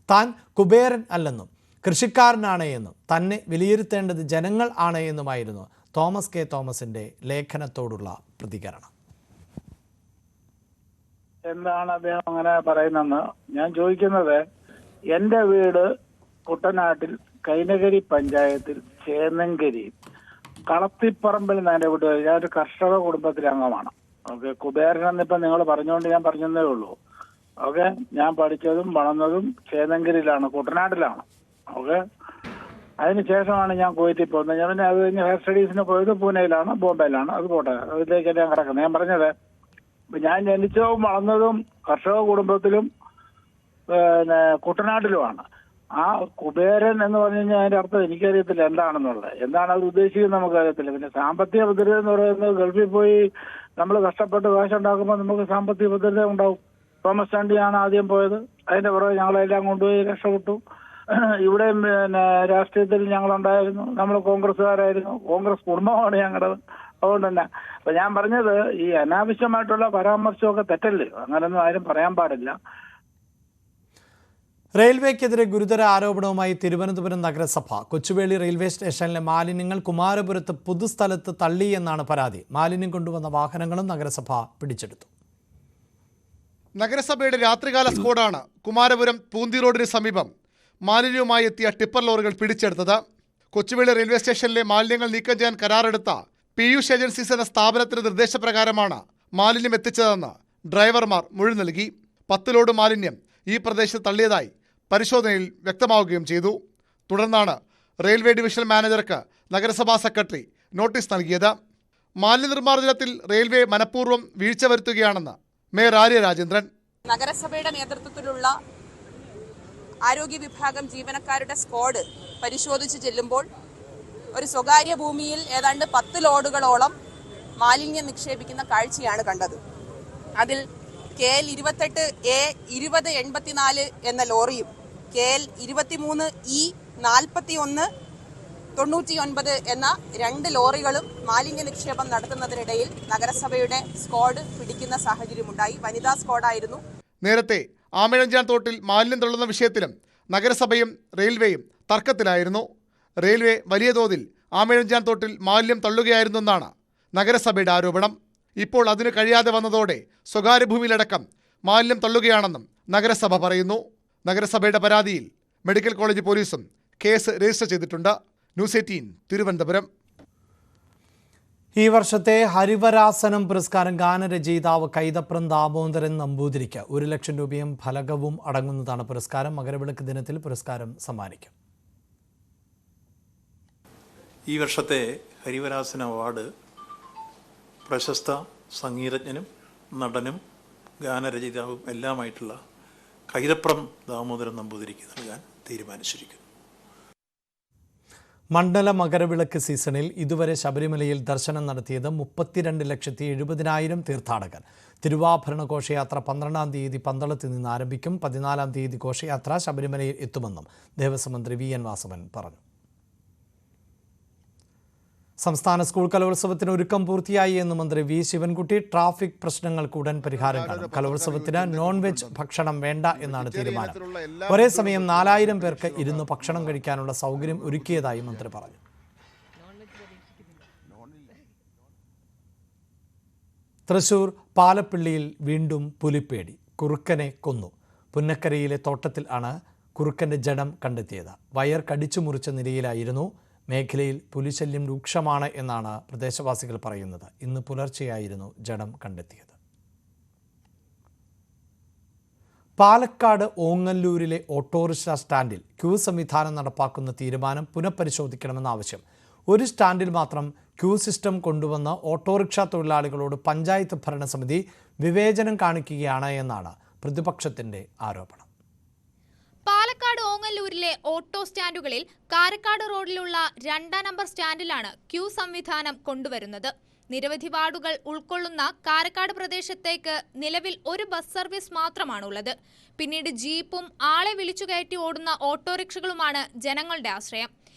താൻ കുബേരൻ അല്ലെന്നും കൃഷിക്കാരനാണ് എന്നും തന്നെ വിലയിരുത്തേണ്ടത് ജനങ്ങൾ ആണ് എന്നുമായിരുന്നു തോമസ് K. തോമസിൻ്റെ ലേഖനത്തോടുള്ള പ്രതികരണം. എന്താണ് അദ്ദേഹം അങ്ങനെ പറയുന്നതെന്ന് ഞാൻ ചോദിക്കുന്നത്, എൻ്റെ വീട് കുട്ടനാട്ടിൽ കൈനകരി പഞ്ചായത്തിൽ ചേന്നങ്കരി കളത്തിപ്പറമ്പിൽ നിന്ന് എൻ്റെ വീട്. ഞാനൊരു കർഷക കുടുംബത്തിലെ അംഗമാണ്. ഓക്കെ, കുബേരൻ എന്നിപ്പം നിങ്ങൾ പറഞ്ഞുകൊണ്ട് ഞാൻ പറഞ്ഞതേ ഉള്ളൂ. ഓക്കെ, ഞാൻ പഠിച്ചതും വളർന്നതും ചേന്നങ്കരിയിലാണ്, കുട്ടനാട്ടിലാണ്. ഓക്കെ, അതിനുശേഷമാണ് ഞാൻ കുവൈറ്റിൽ പോകുന്നത്. ഞാൻ പിന്നെ അത് കഴിഞ്ഞ് ഹയർ സ്റ്റഡീസിന് പോയത് പൂനെയിലാണ്, ബോംബെയിലാണ്. അത് പോട്ടെ, അതിലേക്ക് ഞാൻ കിടക്കുന്നത്. ഞാൻ പറഞ്ഞത്, ഞാൻ ജനിച്ചതും വളർന്നതും കർഷക കുടുംബത്തിലും പിന്നെ കുട്ടനാട്ടിലുമാണ്. ആ കുബേരൻ എന്ന് പറഞ്ഞു കഴിഞ്ഞാൽ അതിന്റെ അർത്ഥം എനിക്കറിയത്തില്ല എന്താണെന്നുള്ളത്. എന്താണ് അവർ ഉദ്ദേശിക്കുന്നത് നമുക്കറിയത്തില്ല. പിന്നെ സാമ്പത്തിക ഭദ്രത എന്ന് പറയുന്നത് ഗൾഫിൽ പോയി നമ്മൾ കഷ്ടപ്പെട്ട് കാശുണ്ടാക്കുമ്പോൾ നമുക്ക് സാമ്പത്തിക ഭദ്രത ഉണ്ടാവും. തോമസ് ചാണ്ടിയാണ് ആദ്യം പോയത്. അതിന്റെ പുറകെ ഞങ്ങളെല്ലാം കൊണ്ടുപോയി രക്ഷപ്പെട്ടു. ഇവിടെയും പിന്നെ രാഷ്ട്രീയത്തിൽ ഞങ്ങളുണ്ടായിരുന്നു. നമ്മൾ കോൺഗ്രസ്സുകാരായിരുന്നു. കോൺഗ്രസ് കുടുംബമാണ് ഞങ്ങളുടെ. അതുകൊണ്ട് തന്നെ അപ്പൊ ഞാൻ പറഞ്ഞത്, ഈ അനാവശ്യമായിട്ടുള്ള പരാമർശമൊക്കെ തെറ്റല്ലേ, അങ്ങനൊന്നും ആരും പറയാൻ പാടില്ല. റെയിൽവേക്കെതിരെ ഗുരുതര ആരോപണവുമായി തിരുവനന്തപുരം നഗരസഭ. കൊച്ചുവേളി റെയിൽവേ സ്റ്റേഷനിലെ മാലിന്യങ്ങൾ കുമാരപുരത്ത് പൊതുസ്ഥലത്ത് തള്ളിയെന്നാണ് പരാതി. മാലിന്യം കൊണ്ടുവന്ന വാഹനങ്ങളും നഗരസഭ പിടിച്ചെടുത്തു. നഗരസഭയുടെ രാത്രികാല സ്ക്വാഡാണ് കുമാരപുരം പൂന്തി റോഡിന് സമീപം മാലിന്യവുമായി എത്തിയ ടിപ്പർ ലോറികൾ പിടിച്ചെടുത്തത്. കൊച്ചുവേളി റെയിൽവേ സ്റ്റേഷനിലെ മാലിന്യങ്ങൾ നീക്കം ചെയ്യാൻ കരാറെടുത്ത പീയൂഷ് ഏജൻസീസ് എന്ന സ്ഥാപനത്തിന്റെ നിർദ്ദേശപ്രകാരമാണ് മാലിന്യം എത്തിച്ചതെന്ന് ഡ്രൈവർമാർ മൊഴി നൽകി. 10 ലോഡ് മാലിന്യം ഈ പ്രദേശത്ത് തള്ളിയതായി പരിശോധനയിൽ വ്യക്തമാവുകയും ചെയ്തു. തുടർന്നാണ് റെയിൽവേ ഡിവിഷൻ മാനേജർക്ക് നഗരസഭാ സെക്രട്ടറി നോട്ടീസ് നൽകിയത്. മാലിന്യ നിർമ്മാർജ്ജനത്തിൽ റെയിൽവേ മനഃപൂർവ്വം വീഴ്ച വരുത്തുകയാണെന്ന് മേയർ ആര്യ രാജേന്ദ്രൻ. നഗരസഭയുടെ നേതൃത്വത്തിലുള്ള ആരോഗ്യ വിഭാഗം ജീവനക്കാരുടെ സ്ക്വാഡ് പരിശോധിച്ച് ചെല്ലുമ്പോൾ ഒരു സ്വകാര്യ ഭൂമിയിൽ ഏതാണ്ട് 10 ലോഡുകളോളം മാലിന്യം നിക്ഷേപിക്കുന്ന കാഴ്ചയാണ് കണ്ടത്. അതിൽ KL 28A 2084 എന്ന ലോറിയും KL 23E 4199 എന്ന 2 ലോറികളും മാലിന്യ നിക്ഷേപം നടത്തുന്നതിനിടയിൽ നഗരസഭയുടെ സ്ക്വാഡ് പിടിക്കുന്ന സാഹചര്യമുണ്ടായി. വനിതാ സ്ക്വാഡായിരുന്നു. നേരത്തെ ആമഴഞ്ചാൻ തോട്ടിൽ മാലിന്യം തള്ളുന്ന വിഷയത്തിലും നഗരസഭയും റെയിൽവേയും തർക്കത്തിലായിരുന്നു. റെയിൽവേ വലിയ തോതിൽ ആമഴഞ്ചാൻ തോട്ടിൽ മാലിന്യം തള്ളുകയായിരുന്നെന്നാണ് നഗരസഭയുടെ ആരോപണം. ഇപ്പോൾ അതിന് കഴിയാതെ വന്നതോടെ സ്വകാര്യ ഭൂമിയിലടക്കം മാലിന്യം തള്ളുകയാണെന്നും നഗരസഭ പറയുന്നു. നഗരസഭയുടെ പരാതിയിൽ മെഡിക്കൽ കോളേജ് പോലീസും കേസ് രജിസ്റ്റർ ചെയ്തിട്ടുണ്ട്. ന്യൂസ് 18 തിരുവനന്തപുരം. ഈ വർഷത്തെ ഹരിവരാസനം പുരസ്കാരം ഗാനരചയിതാവ് കൈതപ്രം ദാമോദരൻ നമ്പൂതിരിക്ക് 1 ലക്ഷം രൂപയും ഫലകവും അടങ്ങുന്നതാണ് പുരസ്കാരം. മകരവിളക്ക് ദിനത്തിൽ പുരസ്കാരം സമ്മാനിക്കും. ഈ വർഷത്തെ ഹരിവരാസന അവാർഡ് പ്രശസ്ത സംഗീതജ്ഞനും നടനും ഗാനരചയിതാവും എല്ലാമായിട്ടുള്ള കൈതപ്രം ദാമോദരൻ നമ്പൂതിരിക്ക് നൽകാൻ തീരുമാനിച്ചിരിക്കുന്നു. മണ്ഡല മകരവിളക്ക് സീസണിൽ ഇതുവരെ ശബരിമലയിൽ ദർശനം നടത്തിയത് 32,70,000 തീർത്ഥാടകർ. തിരുവാഭരണ ഘോഷയാത്ര 12-ാം തീയതി പന്തളത്ത് നിന്ന് ആരംഭിക്കും. 14-ാം തീയതി ഘോഷയാത്ര ശബരിമലയിൽ എത്തുമെന്നും ദേവസ്വം മന്ത്രി VN വാസവൻ പറഞ്ഞു. സംസ്ഥാന സ്കൂൾ കലോത്സവത്തിന് ഒരുക്കം പൂർത്തിയായി എന്ന് മന്ത്രി V ശിവൻകുട്ടി. ട്രാഫിക് പ്രശ്നങ്ങൾക്ക് ഉടൻ പരിഹാരം കാണും. കലോത്സവത്തിന് നോൺ വെജ് ഭക്ഷണം വേണ്ട എന്നാണ് തീരുമാനം. ഒരേ സമയം 4000 പേർക്ക് ഇരുന്ന് ഭക്ഷണം കഴിക്കാനുള്ള സൗകര്യം ഒരുക്കിയതായി മന്ത്രി പറഞ്ഞു. തൃശൂർ പാലപ്പിള്ളിയിൽ വീണ്ടും പുലിപ്പേടി. കുറുക്കനെ കൊന്നു. പുന്നക്കരയിലെ തോട്ടത്തിൽ ആണ് കുറുക്കന്റെ ജഡം കണ്ടെത്തിയത്. വയർ കടിച്ചു മുറിച്ച നിലയിലായിരുന്നു. മേഖലയിൽ പുലിശല്യം രൂക്ഷമാണ് എന്നാണ് പ്രദേശവാസികൾ പറയുന്നത്. ഇന്ന് പുലർച്ചെയായിരുന്നു ജഡം കണ്ടെത്തിയത്. പാലക്കാട് ഓങ്ങല്ലൂരിലെ ഓട്ടോറിക്ഷ സ്റ്റാൻഡിൽ ക്യൂ സംവിധാനം നടപ്പാക്കുന്ന തീരുമാനം പുനഃപരിശോധിക്കണമെന്ന ആവശ്യം. ഒരു സ്റ്റാൻഡിൽ മാത്രം ക്യൂ സിസ്റ്റം കൊണ്ടുവന്ന് ഓട്ടോറിക്ഷ തൊഴിലാളികളോട് പഞ്ചായത്ത് ഭരണസമിതി വിവേചനം കാണിക്കുകയാണ് എന്നാണ് പ്രതിപക്ഷത്തിന്റെ ആരോപണം. പാലക്കാട് ഓങ്ങല്ലൂരിലെ ഓട്ടോ സ്റ്റാൻഡുകളിൽ കാരക്കാട് റോഡിലുള്ള 2-ാം നമ്പർ സ്റ്റാൻഡിലാണ് ക്യൂ സംവിധാനം കൊണ്ടുവരുന്നത്. നിരവധി വാർഡുകൾ ഉൾക്കൊള്ളുന്ന കാരക്കാട് പ്രദേശത്തേക്ക് നിലവിൽ ഒരു ബസ് സർവീസ് മാത്രമാണുള്ളത്. പിന്നീട് ജീപ്പും ആളെ വിളിച്ചുകയറ്റി ഓടുന്ന ഓട്ടോറിക്ഷകളുമാണ് ജനങ്ങളുടെ ആശ്രയം.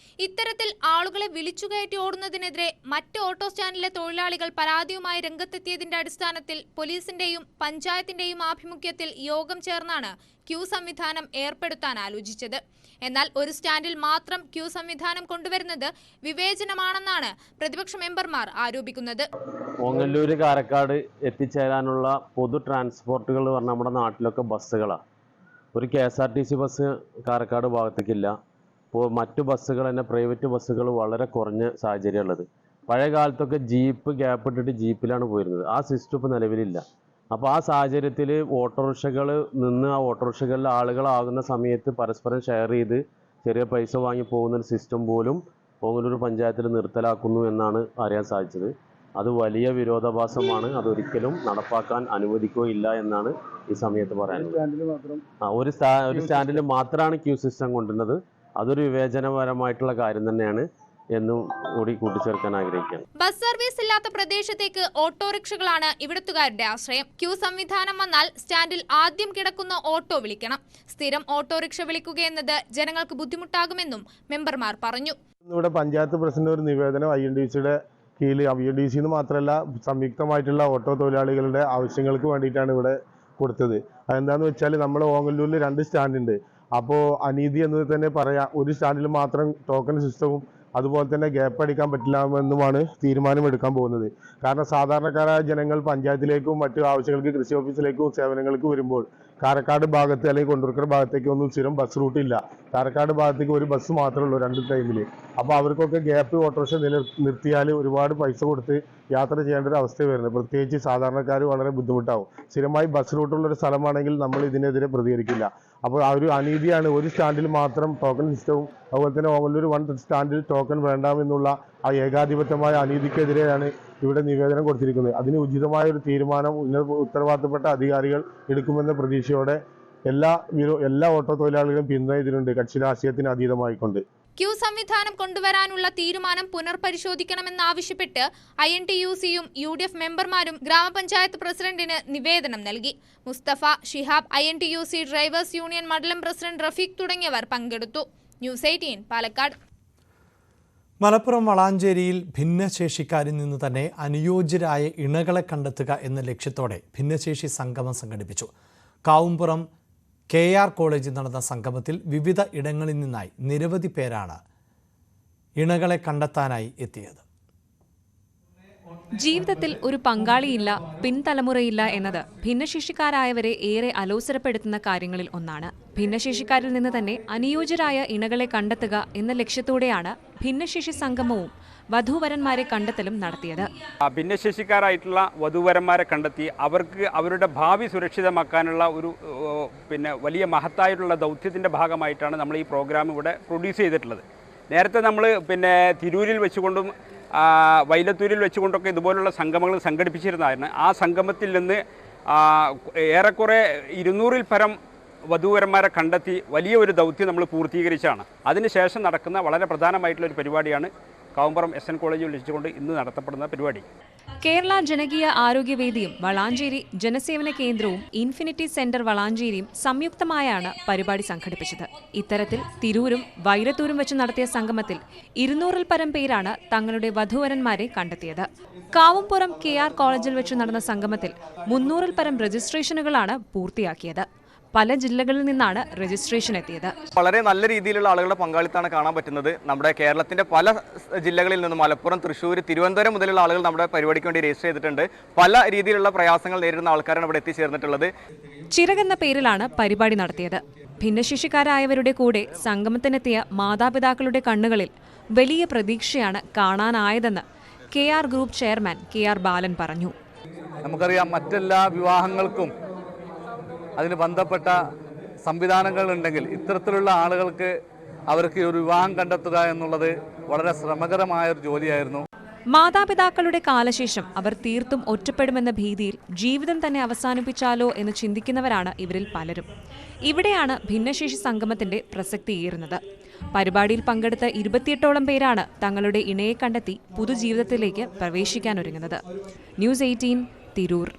ഇത്തരത്തിൽ ആളുകളെ വിളിച്ചുകയറ്റി ഓടുന്നതിനെതിരെ മറ്റ് ഓട്ടോ സ്റ്റാൻഡിലെ തൊഴിലാളികൾ പരാതിയുമായി രംഗത്തെത്തിയതിന്റെ അടിസ്ഥാനത്തിൽ പോലീസിന്റെയും പഞ്ചായത്തിന്റെയും ആഭിമുഖ്യത്തിൽ യോഗം ചേർന്നാണ് ക്യൂ സംവിധാനം ഏർപ്പെടുത്താൻ ആലോചിച്ചത്. എന്നാൽ ഒരു സ്റ്റാൻഡിൽ മാത്രം ക്യൂ സംവിധാനം കൊണ്ടുവരുന്നത് വിവേചനമാണെന്നാണ് പ്രതിപക്ഷ മെമ്പർമാർ ആരോപിക്കുന്നത്. ഓങ്ങല്ലൂര് കാരക്കാട് എത്തിച്ചേരാനുള്ള പൊതു ട്രാൻസ്പോർട്ടുകൾ പറഞ്ഞാൽ നമ്മുടെ നാട്ടിലൊക്കെ ബസ്സുകളാണ്. ഒരു KSRTC ബസ് കാരക്കാട് ഭാഗത്തേക്കില്ല. ഇപ്പോൾ മറ്റു ബസ്സുകൾ തന്നെ പ്രൈവറ്റ് ബസ്സുകൾ വളരെ കുറഞ്ഞ സാഹചര്യമുള്ളത്. പഴയ കാലത്തൊക്കെ ജീപ്പ് ഗ്യാപ്പ് ഇട്ടിട്ട് ജീപ്പിലാണ് പോയിരുന്നത്. ആ സിസ്റ്റം ഇപ്പോൾ നിലവിലില്ല. അപ്പോൾ ആ സാഹചര്യത്തിൽ ഓട്ടോറിക്ഷകൾ നിന്ന് ആ ഓട്ടോറിക്ഷകളിൽ ആളുകളാകുന്ന സമയത്ത് പരസ്പരം ഷെയർ ചെയ്ത് ചെറിയ പൈസ വാങ്ങി പോകുന്നൊരു സിസ്റ്റം പോലും ഓങ്ങല്ലൂർ പഞ്ചായത്തിൽ നിർത്തലാക്കുന്നു എന്നാണ് അറിയാൻ സാധിച്ചത്. അത് വലിയ വിരോധാഭാസമാണ്. അതൊരിക്കലും നടപ്പാക്കാൻ അനുവദിക്കുകയില്ല എന്നാണ് ഈ സമയത്ത് പറയാനുള്ളത്. ഒരു സ്റ്റാൻഡിൽ മാത്രമാണ് ക്യൂ സിസ്റ്റം കൊണ്ടുവരുന്നത്. അതൊരു വിവേചനപരമായിട്ടുള്ള കാര്യം തന്നെയാണ് എന്നും കൂടി കൂട്ടിച്ചേർക്കാൻ ആഗ്രഹിക്കുകയാണ്. ബസ് സർവീസ് ഇല്ലാത്ത പ്രദേശത്തേക്ക് ഓട്ടോറിക്ഷകളാണ് ഇവിടുത്തുകാരുടെ ആശ്രയം. ക്യൂ സംവിധാനം വന്നാൽ സ്റ്റാൻഡിൽ ആദ്യം കിടക്കുന്ന ഓട്ടോ വിളിക്കണം. സ്ഥിരം ഓട്ടോറിക്ഷ വിളിക്കുകയെന്നത് ജനങ്ങൾക്ക് ബുദ്ധിമുട്ടാകുമെന്നും മെമ്പർമാർ പറഞ്ഞു. ഇവിടെ പഞ്ചായത്ത് പ്രസിഡന്റ് ഒരു നിവേദനം INDCയുടെ കീഴിൽ INDC മാത്രമല്ല സംയുക്തമായിട്ടുള്ള ഓട്ടോ തൊഴിലാളികളുടെ ആവശ്യങ്ങൾക്ക് വേണ്ടിയിട്ടാണ് ഇവിടെ കൊടുത്തത്. അതെന്താണെന്ന് വെച്ചാൽ നമ്മൾ ഓങ്ങല്ലൂരിൽ 2 സ്റ്റാൻഡുണ്ട്. അപ്പോൾ അനീതി എന്ന് തന്നെ പറയാം. ഒരു സ്റ്റാൻഡിൽ മാത്രം ടോക്കൺ സിസ്റ്റവും അതുപോലെ തന്നെ ഗ്യാപ്പ് അടിക്കാൻ പറ്റില്ലെന്നുമാണ് തീരുമാനമെടുക്കാൻ പോകുന്നത്. കാരണം സാധാരണക്കാരായ ജനങ്ങൾ പഞ്ചായത്തിലേക്കും മറ്റു ആവശ്യങ്ങൾക്ക് കൃഷി ഓഫീസിലേക്കും സേവനങ്ങൾക്ക് വരുമ്പോൾ കാരക്കാട് ഭാഗത്ത് അല്ലെങ്കിൽ കൊണ്ടൂർക്കര ഭാഗത്തേക്ക് ഒന്നും സ്ഥിരം ബസ് റൂട്ടില്ല. കാരക്കാട് ഭാഗത്തേക്ക് ഒരു ബസ് മാത്രമേ ഉള്ളൂ 2 ടൈമിൽ. അപ്പോൾ അവർക്കൊക്കെ ഗ്യാപ്പ് ഓട്ടോറിക്ഷ നിർത്തിയാൽ ഒരുപാട് പൈസ കൊടുത്ത് യാത്ര ചെയ്യേണ്ട ഒരു അവസ്ഥ വരുന്നത്. പ്രത്യേകിച്ച് സാധാരണക്കാർ വളരെ ബുദ്ധിമുട്ടാവും. സ്ഥിരമായി ബസ് റൂട്ടുള്ളൊരു സ്ഥലമാണെങ്കിൽ നമ്മൾ ഇതിനെതിരെ പ്രതികരിക്കില്ല. അപ്പോൾ ആ ഒരു അനീതിയാണ്. ഒരു സ്റ്റാൻഡിൽ മാത്രം ടോക്കൺ സിസ്റ്റവും അതുപോലെ തന്നെ ഓമല്ലൂർ 1 സ്റ്റാൻഡിൽ ടോക്കൺ വേണ്ടാമെന്നുള്ള ആ ഏകാധിപത്യമായ അനീതിക്കെതിരെയാണ് ഇവിടെ നിവേദനം കൊടുത്തിരിക്കുന്നത്. അതിന് ഉചിതമായ ഒരു തീരുമാനം ഉത്തരവാദിത്തപ്പെട്ട അധികാരികൾ എടുക്കുമെന്ന പ്രതീക്ഷയോടെ എല്ലാ ഓട്ടോ തൊഴിലാളികളും പിന്തുണയ്ക്കുന്നുണ്ട്, കക്ഷി രാഷ്ട്രീയത്തിന് അതീതമായിക്കൊണ്ട്. ക്യൂ സംവിധാനം കൊണ്ടുവരാനുള്ള തീരുമാനം പുനർപരിശോധിക്കണമെന്നാവശ്യപ്പെട്ട് INTUCയും UDF മെമ്പർമാരും ഗ്രാമപഞ്ചായത്ത് പ്രസിഡന്റിന് നിവേദനം നൽകി. Mustafa, Shihab, INTUC drivers union മണ്ഡലം പ്രസിഡന്റ് റഫീഖ് തുടങ്ങിയവർ പങ്കെടുത്തു. ന്യൂസ് 18 പാലക്കാട്. മലപ്പുറം വളാഞ്ചേരിയിൽ ഭിന്നശേഷിക്കാരിൽ നിന്ന് തന്നെ അനുയോജ്യരായ ഇണകളെ കണ്ടെത്തുക എന്ന ലക്ഷ്യത്തോടെ ഭിന്നശേഷി സംഗമം സംഘടിപ്പിച്ചു. കാവുംപുറം KR കോളേജിൽ നടന്ന സംഗമത്തിൽ വിവിധ ഇടങ്ങളിൽ നിന്നായി നിരവധി പേരാണ് ഇണകളെ കണ്ടെത്താനായി എത്തിയത്. ജീവിതത്തിൽ ഒരു പങ്കാളിയില്ല, പിൻതലമുറയില്ല എന്നത് ഭിന്നശേഷിക്കാരായവരെ ഏറെ അലോസരപ്പെടുത്തുന്ന കാര്യങ്ങളിൽ ഒന്നാണ്. ഭിന്നശേഷിക്കാരിൽ നിന്ന് തന്നെ അനുയോജ്യരായ ഇണകളെ കണ്ടെത്തുക എന്ന ലക്ഷ്യത്തോടെയാണ് ഭിന്നശേഷി സംഗമവും വധൂവരന്മാരെ കണ്ടെത്തലും നടത്തിയത്. ഭിന്നശേഷിക്കാരായിട്ടുള്ള വധൂവരന്മാരെ കണ്ടെത്തി അവർക്ക് അവരുടെ ഭാവി സുരക്ഷിതമാക്കാനുള്ള ഒരു വലിയ മഹത്തായിട്ടുള്ള ദൗത്യത്തിൻ്റെ ഭാഗമായിട്ടാണ് നമ്മൾ ഈ പ്രോഗ്രാം ഇവിടെ പ്രൊഡ്യൂസ് ചെയ്തിട്ടുള്ളത്. നേരത്തെ നമ്മൾ തിരൂരിൽ വെച്ചുകൊണ്ടും വൈലത്തൂരിൽ വെച്ചുകൊണ്ടൊക്കെ ഇതുപോലുള്ള സംഗമങ്ങൾ സംഘടിപ്പിച്ചിരുന്നതായിരുന്നു. ആ സംഗമത്തിൽ നിന്ന് ഏറെക്കുറെ 200-ൽ പരം വധൂവരന്മാരെ കണ്ടെത്തി വലിയ ഒരു ദൗത്യം നമ്മൾ പൂർത്തീകരിച്ചാണ്. അതിനുശേഷം നടക്കുന്ന വളരെ പ്രധാനമായിട്ടുള്ള ഒരു പരിപാടിയാണ് കാവുംപുറം SN കോളേജിൽ വെച്ചുകൊണ്ട് ഇന്ന് നടത്തപ്പെടുന്ന പരിപാടി. കേരള ജനകീയ ആരോഗ്യവേദിയും വളാഞ്ചേരി ജനസേവന കേന്ദ്രവും ഇൻഫിനിറ്റി സെന്റർ വളാഞ്ചേരിയും സംയുക്തമായാണ് പരിപാടി സംഘടിപ്പിച്ചത്. ഇത്തരത്തിൽ തിരൂരും വൈലത്തൂരും വെച്ച് നടത്തിയ സംഗമത്തിൽ 200-ൽ പരം പേരാണ് തങ്ങളുടെ വധൂവരന്മാരെ കണ്ടെത്തിയത്. കാവുംപുറം KR കോളേജിൽ വെച്ച് നടന്ന സംഗമത്തിൽ 300-ൽ പരം രജിസ്ട്രേഷനുകളാണ് പൂർത്തിയാക്കിയത്. പല ജില്ലകളിൽ നിന്നാണ് രജിസ്ട്രേഷൻ എത്തിയത്. വളരെ നല്ല രീതിയിലുള്ള ആളുകളുടെ പങ്കാളിത്തമാണ് കാണാൻ പറ്റുന്നത്. നമ്മുടെ കേരളത്തിന്റെ പല ജില്ലകളിൽ നിന്നും മലപ്പുറം, തൃശ്ശൂർ, തിരുവനന്തപുരം മുതലുള്ള ആളുകൾ നമ്മുടെ പരിപാടിക്ക് വേണ്ടി രജിസ്റ്റർ ചെയ്തിട്ടുണ്ട്. പല രീതിയിലുള്ള പ്രയാസങ്ങൾ നേരിടുന്ന ആൾക്കാരാണ് ഇവിടെ എത്തിച്ചേർന്നിട്ടുള്ളത്. ചിറകെന്ന പേരിലാണ് പരിപാടി നടത്തിയത്. ഭിന്നശേഷിക്കാരായവരുടെ കൂടെ സംഗമത്തിനെത്തിയ മാതാപിതാക്കളുടെ കണ്ണുകളിൽ വലിയ പ്രതീക്ഷയാണ് കാണാനായതെന്ന് KR ഗ്രൂപ്പ് ചെയർമാൻ KR ബാലൻ പറഞ്ഞു. നമുക്കറിയാം, മറ്റെല്ലാ വിവാഹങ്ങൾക്കും അതിന് ബന്ധപ്പെട്ട സംവിധാനങ്ങൾ ഉണ്ടെങ്കിൽ ഇത്തരത്തിലുള്ള ആളുകൾക്ക് അവർക്ക് ഒരു വിവാഹം കണ്ടെത്തുക എന്നുള്ളത് വളരെ ശ്രമകരമായ ഒരു ജോലിയായിരുന്നു. മാതാപിതാക്കളുടെ കാലശേഷം അവർ തീർത്തും ഒറ്റപ്പെടുമെന്ന ഭീതിയിൽ ജീവിതം തന്നെ അവസാനിപ്പിച്ചാലോ എന്ന് ചിന്തിക്കുന്നവരാണ് ഇവരിൽ പലരും. ഇവിടെയാണ് ഭിന്നശേഷി സംഗമത്തിന്റെ പ്രസക്തിയേറുന്നത്. പരിപാടിയിൽ പങ്കെടുത്ത 28ഓളം പേരാണ് തങ്ങളുടെ ഇണയെ കണ്ടെത്തി പുതുജീവിതത്തിലേക്ക് പ്രവേശിക്കാനൊരുങ്ങുന്നത്. ന്യൂസ് 18 തിരൂർ.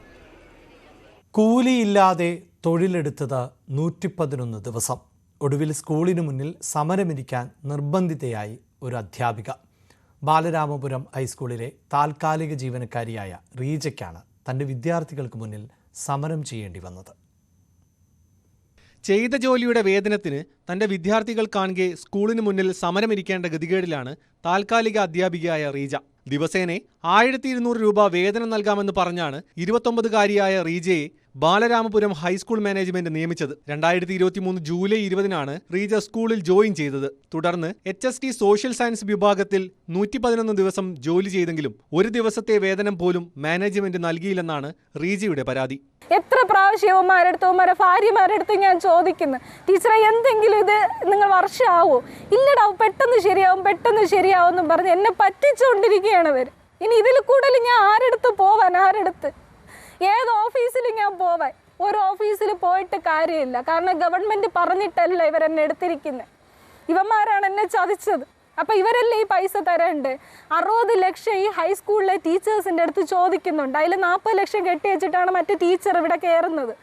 കൂലിയില്ലാതെ തൊഴിലെടുത്തത് 111 ദിവസം. ഒടുവിൽ സ്കൂളിന് മുന്നിൽ സമരമിരിക്കാൻ നിർബന്ധിതയായി ഒരു അധ്യാപിക. ബാലരാമപുരം ഹൈസ്കൂളിലെ താൽക്കാലിക ജീവനക്കാരിയായ റീജയ്ക്കാണ് തൻ്റെ വിദ്യാർത്ഥികൾക്ക് മുന്നിൽ സമരം ചെയ്യേണ്ടി വന്നത്. ചെയ്ത ജോലിയുടെ വേതനത്തിന് തൻ്റെ വിദ്യാർത്ഥികൾ കാണുകെ സ്കൂളിന് മുന്നിൽ സമരമിരിക്കേണ്ട ഗതികേടിലാണ് താൽക്കാലിക അധ്യാപികയായ റീജ. ദിവസേന 1200 രൂപ വേതനം നൽകാമെന്ന് പറഞ്ഞാണ് 29-കാരിയായ റീജയെ ബാലരാമപുരം ഹൈസ്കൂൾ മാനേജ്മെന്റ് നിയമിച്ചത്. 2023 ജൂലൈ 20-നാണ് റീജ സ്കൂളിൽ ജോയിൻ ചെയ്തത്. തുടർന്ന് HST സോഷ്യൽ സയൻസ് വിഭാഗത്തിൽ 111 ദിവസം ജോലി ചെയ്തെങ്കിലും ഒരു ദിവസത്തെ വേതനം പോലും മാനേജ്മെന്റ് നൽകിയില്ലെന്നാണ് റീജയുടെ പരാതി. എത്ര പ്രാവശ്യവന്മാരെടുത്തവന്മാരെ ഭാര്യമാരെടുത്ത് ഞാൻ ചോദിക്കുന്നു, ടീച്ചറെ എന്തെങ്കിലും ഇത് നിങ്ങൾ വർഷമാവോ? ഇല്ലടാ, പെട്ടെന്ന് ശരിയാവും എന്നും പറഞ്ഞ് എന്നെ പറ്റിച്ചുകൊണ്ടിരിക്കുകയാണ് അവർ. ഇനി ഇതിൽ കൂടുതൽ ഞാൻ ആരെടുത്ത് ഏത് ഓഫീസിൽ ഞാൻ പോവാൻ? ഒരു ഓഫീസിൽ പോയിട്ട് കാര്യമില്ല. കാരണം ഗവൺമെന്റ് പറഞ്ഞിട്ടല്ല ഇവരെന്നെ എടുത്തിരിക്കുന്നത്. ഇവന്മാരാണ് എന്നെ ചതിച്ചത്. അപ്പം ഇവരല്ലേ ഈ പൈസ തരണ്ടേ? 60 ലക്ഷം ഈ ഹൈസ്കൂളിലെ ടീച്ചേഴ്സിൻ്റെ അടുത്ത് ചോദിക്കുന്നുണ്ട്. അതിൽ 40 ലക്ഷം കെട്ടി വെച്ചിട്ടാണ് മറ്റു ടീച്ചർ ഇവിടെ കയറുന്നത്.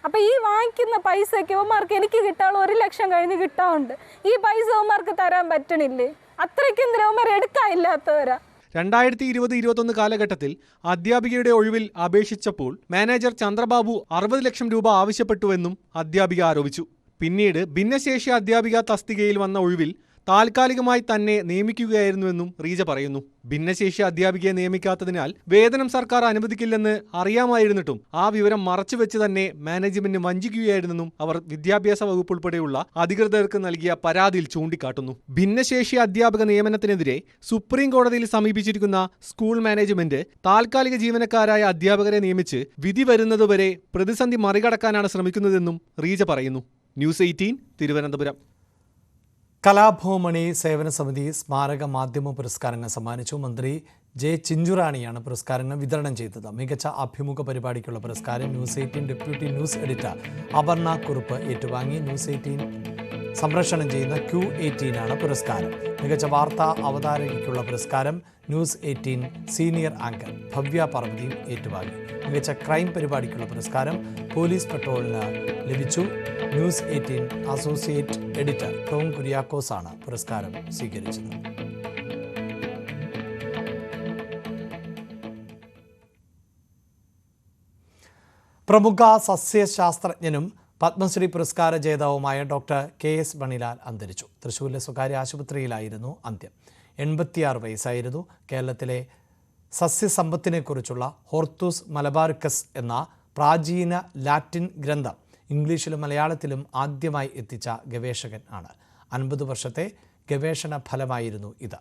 അപ്പം ഈ വാങ്ങിക്കുന്ന പൈസയ്ക്ക് ഇവന്മാർക്ക് എനിക്ക് കിട്ടാനുള്ള 1 ലക്ഷം കഴിഞ്ഞ് കിട്ടാറുണ്ട്. ഈ പൈസ ഇവന്മാർക്ക് തരാൻ പറ്റണില്ലേ? അത്രയ്ക്കും ഇവന്മാർ എടുക്കാനില്ലാത്തവരാ. 2020-21 കാലഘട്ടത്തിൽ അധ്യാപികയുടെ ഒഴിവിൽ അപേക്ഷിച്ചപ്പോൾ മാനേജർ ചന്ദ്രബാബു 60 ലക്ഷം രൂപ ആവശ്യപ്പെട്ടുവെന്നും അധ്യാപിക ആരോപിച്ചു. പിന്നീട് ഭിന്നശേഷി അധ്യാപിക തസ്തികയിൽ വന്ന ഒഴിവിൽ താൽക്കാലികമായി തന്നെ നിയമിക്കുകയായിരുന്നുവെന്നും റീജ പറയുന്നു. ഭിന്നശേഷി അധ്യാപികയെ നിയമിക്കാത്തതിനാൽ വേതനം സർക്കാർ അനുവദിക്കില്ലെന്ന് അറിയാമായിരുന്നിട്ടും ആ വിവരം മറച്ചുവെച്ച് തന്നെ മാനേജ്മെന്റ് വഞ്ചിക്കുകയായിരുന്നെന്നും അവർ വിദ്യാഭ്യാസ വകുപ്പ് ഉൾപ്പെടെയുള്ള അധികൃതർക്ക് നൽകിയ പരാതിയിൽ ചൂണ്ടിക്കാട്ടുന്നു. ഭിന്നശേഷി അധ്യാപക നിയമനത്തിനെതിരെ സുപ്രീം കോടതിയിൽ സമീപിച്ചിരിക്കുന്ന സ്കൂൾ മാനേജ്മെന്റ് താൽക്കാലിക ജീവനക്കാരായ അധ്യാപകരെ നിയമിച്ച് വിധി വരുന്നതുവരെ പ്രതിസന്ധി മറികടക്കാനാണ് ശ്രമിക്കുന്നതെന്നും റീജ പറയുന്നു. ന്യൂസ് 18 തിരുവനന്തപുരം. കലാഭവമണി സേവന സമിതി സ്മാരക മാധ്യമ പുരസ്കാരങ്ങൾ സമ്മാനിച്ചു. മന്ത്രി ജെ ചിഞ്ചുറാണിയാണ് പുരസ്കാരങ്ങൾ വിതരണം ചെയ്തത്. മികച്ച അഭിമുഖ പരിപാടിക്കുള്ള പുരസ്കാരം news 18 deputy news editor Aparna Kurup ഏറ്റുവാങ്ങി. ന്യൂസ് 18 സംപ്രേഷണം ചെയ്യുന്ന Q18 ആണ് പുരസ്കാരം. മികച്ച വാർത്താ അവതാരകയ്ക്കുള്ള പുരസ്കാരം ന്യൂസ് 18 സീനിയർ ആങ്കർ ഭവ്യ പാർവതിയും ഏറ്റുവാങ്ങി. മികച്ച ക്രൈം പരിപാടിക്കുള്ള പുരസ്കാരം പോലീസ് പെട്രോളിന് ലഭിച്ചു. News 18 associate editor Tom Kuriakose ആണ് പുരസ്കാരം സ്വീകരിച്ചത്. പ്രമുഖ സസ്യശാസ്ത്രജ്ഞനും പത്മശ്രീ പുരസ്കാര ജേതാവുമായ ഡോക്ടർ KS മണിലാൽ അന്തരിച്ചു. തൃശ്ശൂരിലെ സ്വകാര്യ ആശുപത്രിയിലായിരുന്നു അന്ത്യം. 86 വയസ്സായിരുന്നു. കേരളത്തിലെ സസ്യസമ്പത്തിനെക്കുറിച്ചുള്ള ഹോർത്തൂസ് മലബാറിക്കസ് എന്ന പ്രാചീന ലാറ്റിൻ ഗ്രന്ഥം ഇംഗ്ലീഷിലും മലയാളത്തിലും ആദ്യമായി എത്തിച്ച ഗവേഷകൻ ആണ്. 50 വർഷത്തെ ഗവേഷണ ഫലമായിരുന്നു ഇത്.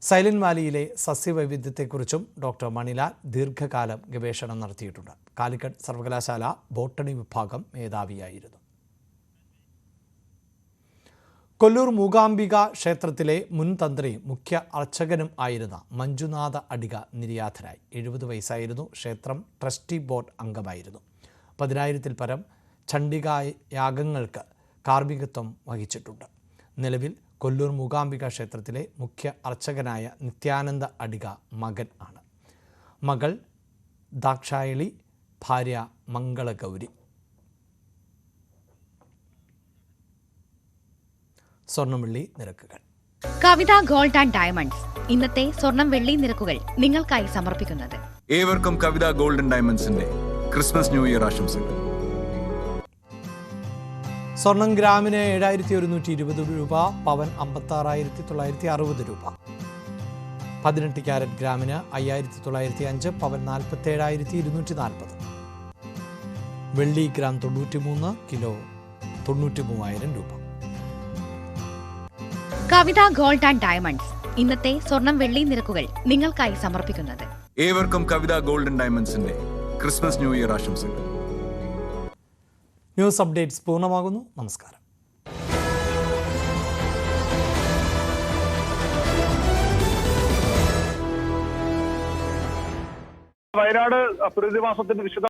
സൈലന്റ് വാലിയിലെ സസ്യവൈവിധ്യത്തെക്കുറിച്ചും ഡോക്ടർ മണിലാൽ ദീർഘകാലം ഗവേഷണം നടത്തിയിട്ടുണ്ട്. കാലിക്കറ്റ് സർവകലാശാല ബോട്ടണി വിഭാഗം മേധാവിയായിരുന്നു. കൊല്ലൂർ മൂകാംബിക ക്ഷേത്രത്തിലെ മുൻ തന്ത്രിയും മുഖ്യ അർച്ചകനും ആയിരുന്ന മഞ്ജുനാഥ അടിക നിര്യാതനായി. 70 വയസ്സായിരുന്നു. ക്ഷേത്രം ട്രസ്റ്റി ബോർഡ് അംഗമായിരുന്നു. 10,000-ൽ പരം ചണ്ഡികായാഗങ്ങൾക്ക് കാർമ്മികത്വം വഹിച്ചിട്ടുണ്ട്. നിലവിൽ കൊല്ലൂർ മൂകാംബിക ക്ഷേത്രത്തിലെ മുഖ്യ അർച്ചകനായ നിത്യാനന്ദ അടിക മകൻ ആണ്. മകൾ ദാക്ഷായളി, ഭാര്യ മംഗളഗൗരി. സ്വർണം വെള്ളി നിരക്കുകൾ. കവിത ഗോൾഡ് ആൻഡ് ഡയമണ്ട്സ് ഇന്നത്തെ സ്വർണം വെള്ളി നിരക്കുകൾ നിങ്ങൾക്കായി സമർപ്പിക്കുന്നത്. ഏവർക്കും കവിത ഗോൾഡ് ആൻഡ് ഡയമണ്ട്സിന്റെ ക്രിസ്മസ് ന്യൂ ഇയർ ആശംസകൾ. സ്വർണം ഗ്രാമിന് 7,120 രൂപ, പവൻ 56,960 രൂപ. 18 ക്യാരറ്റ് ഗ്രാമിന് 5,905, പവൻ 47,240. വെള്ളി ഗ്രാം 93, കിലോ 93,000 രൂപ. കവിത ഗോൾഡ് ആൻഡ് ഡയമണ്ട്സ് ഇന്നത്തെ സ്വർണം വെള്ളി നിരക്കുകൾ നിങ്ങൾക്കായി സമർപ്പിക്കുന്നത്. ഏവർക്കും കവിത ഗോൾഡ് ആൻഡ് ഡയമണ്ട്സിന്റെ ക്രിസ്മസ് ന്യൂ ഇയർ ആശംസകൾ. ന്യൂസ് അപ്ഡേറ്റ്സ് പൂർണ്ണമാകുന്നു. നമസ്കാരം. വയനാട് പ്രതിഭാസത്തിന്റെ വിശദ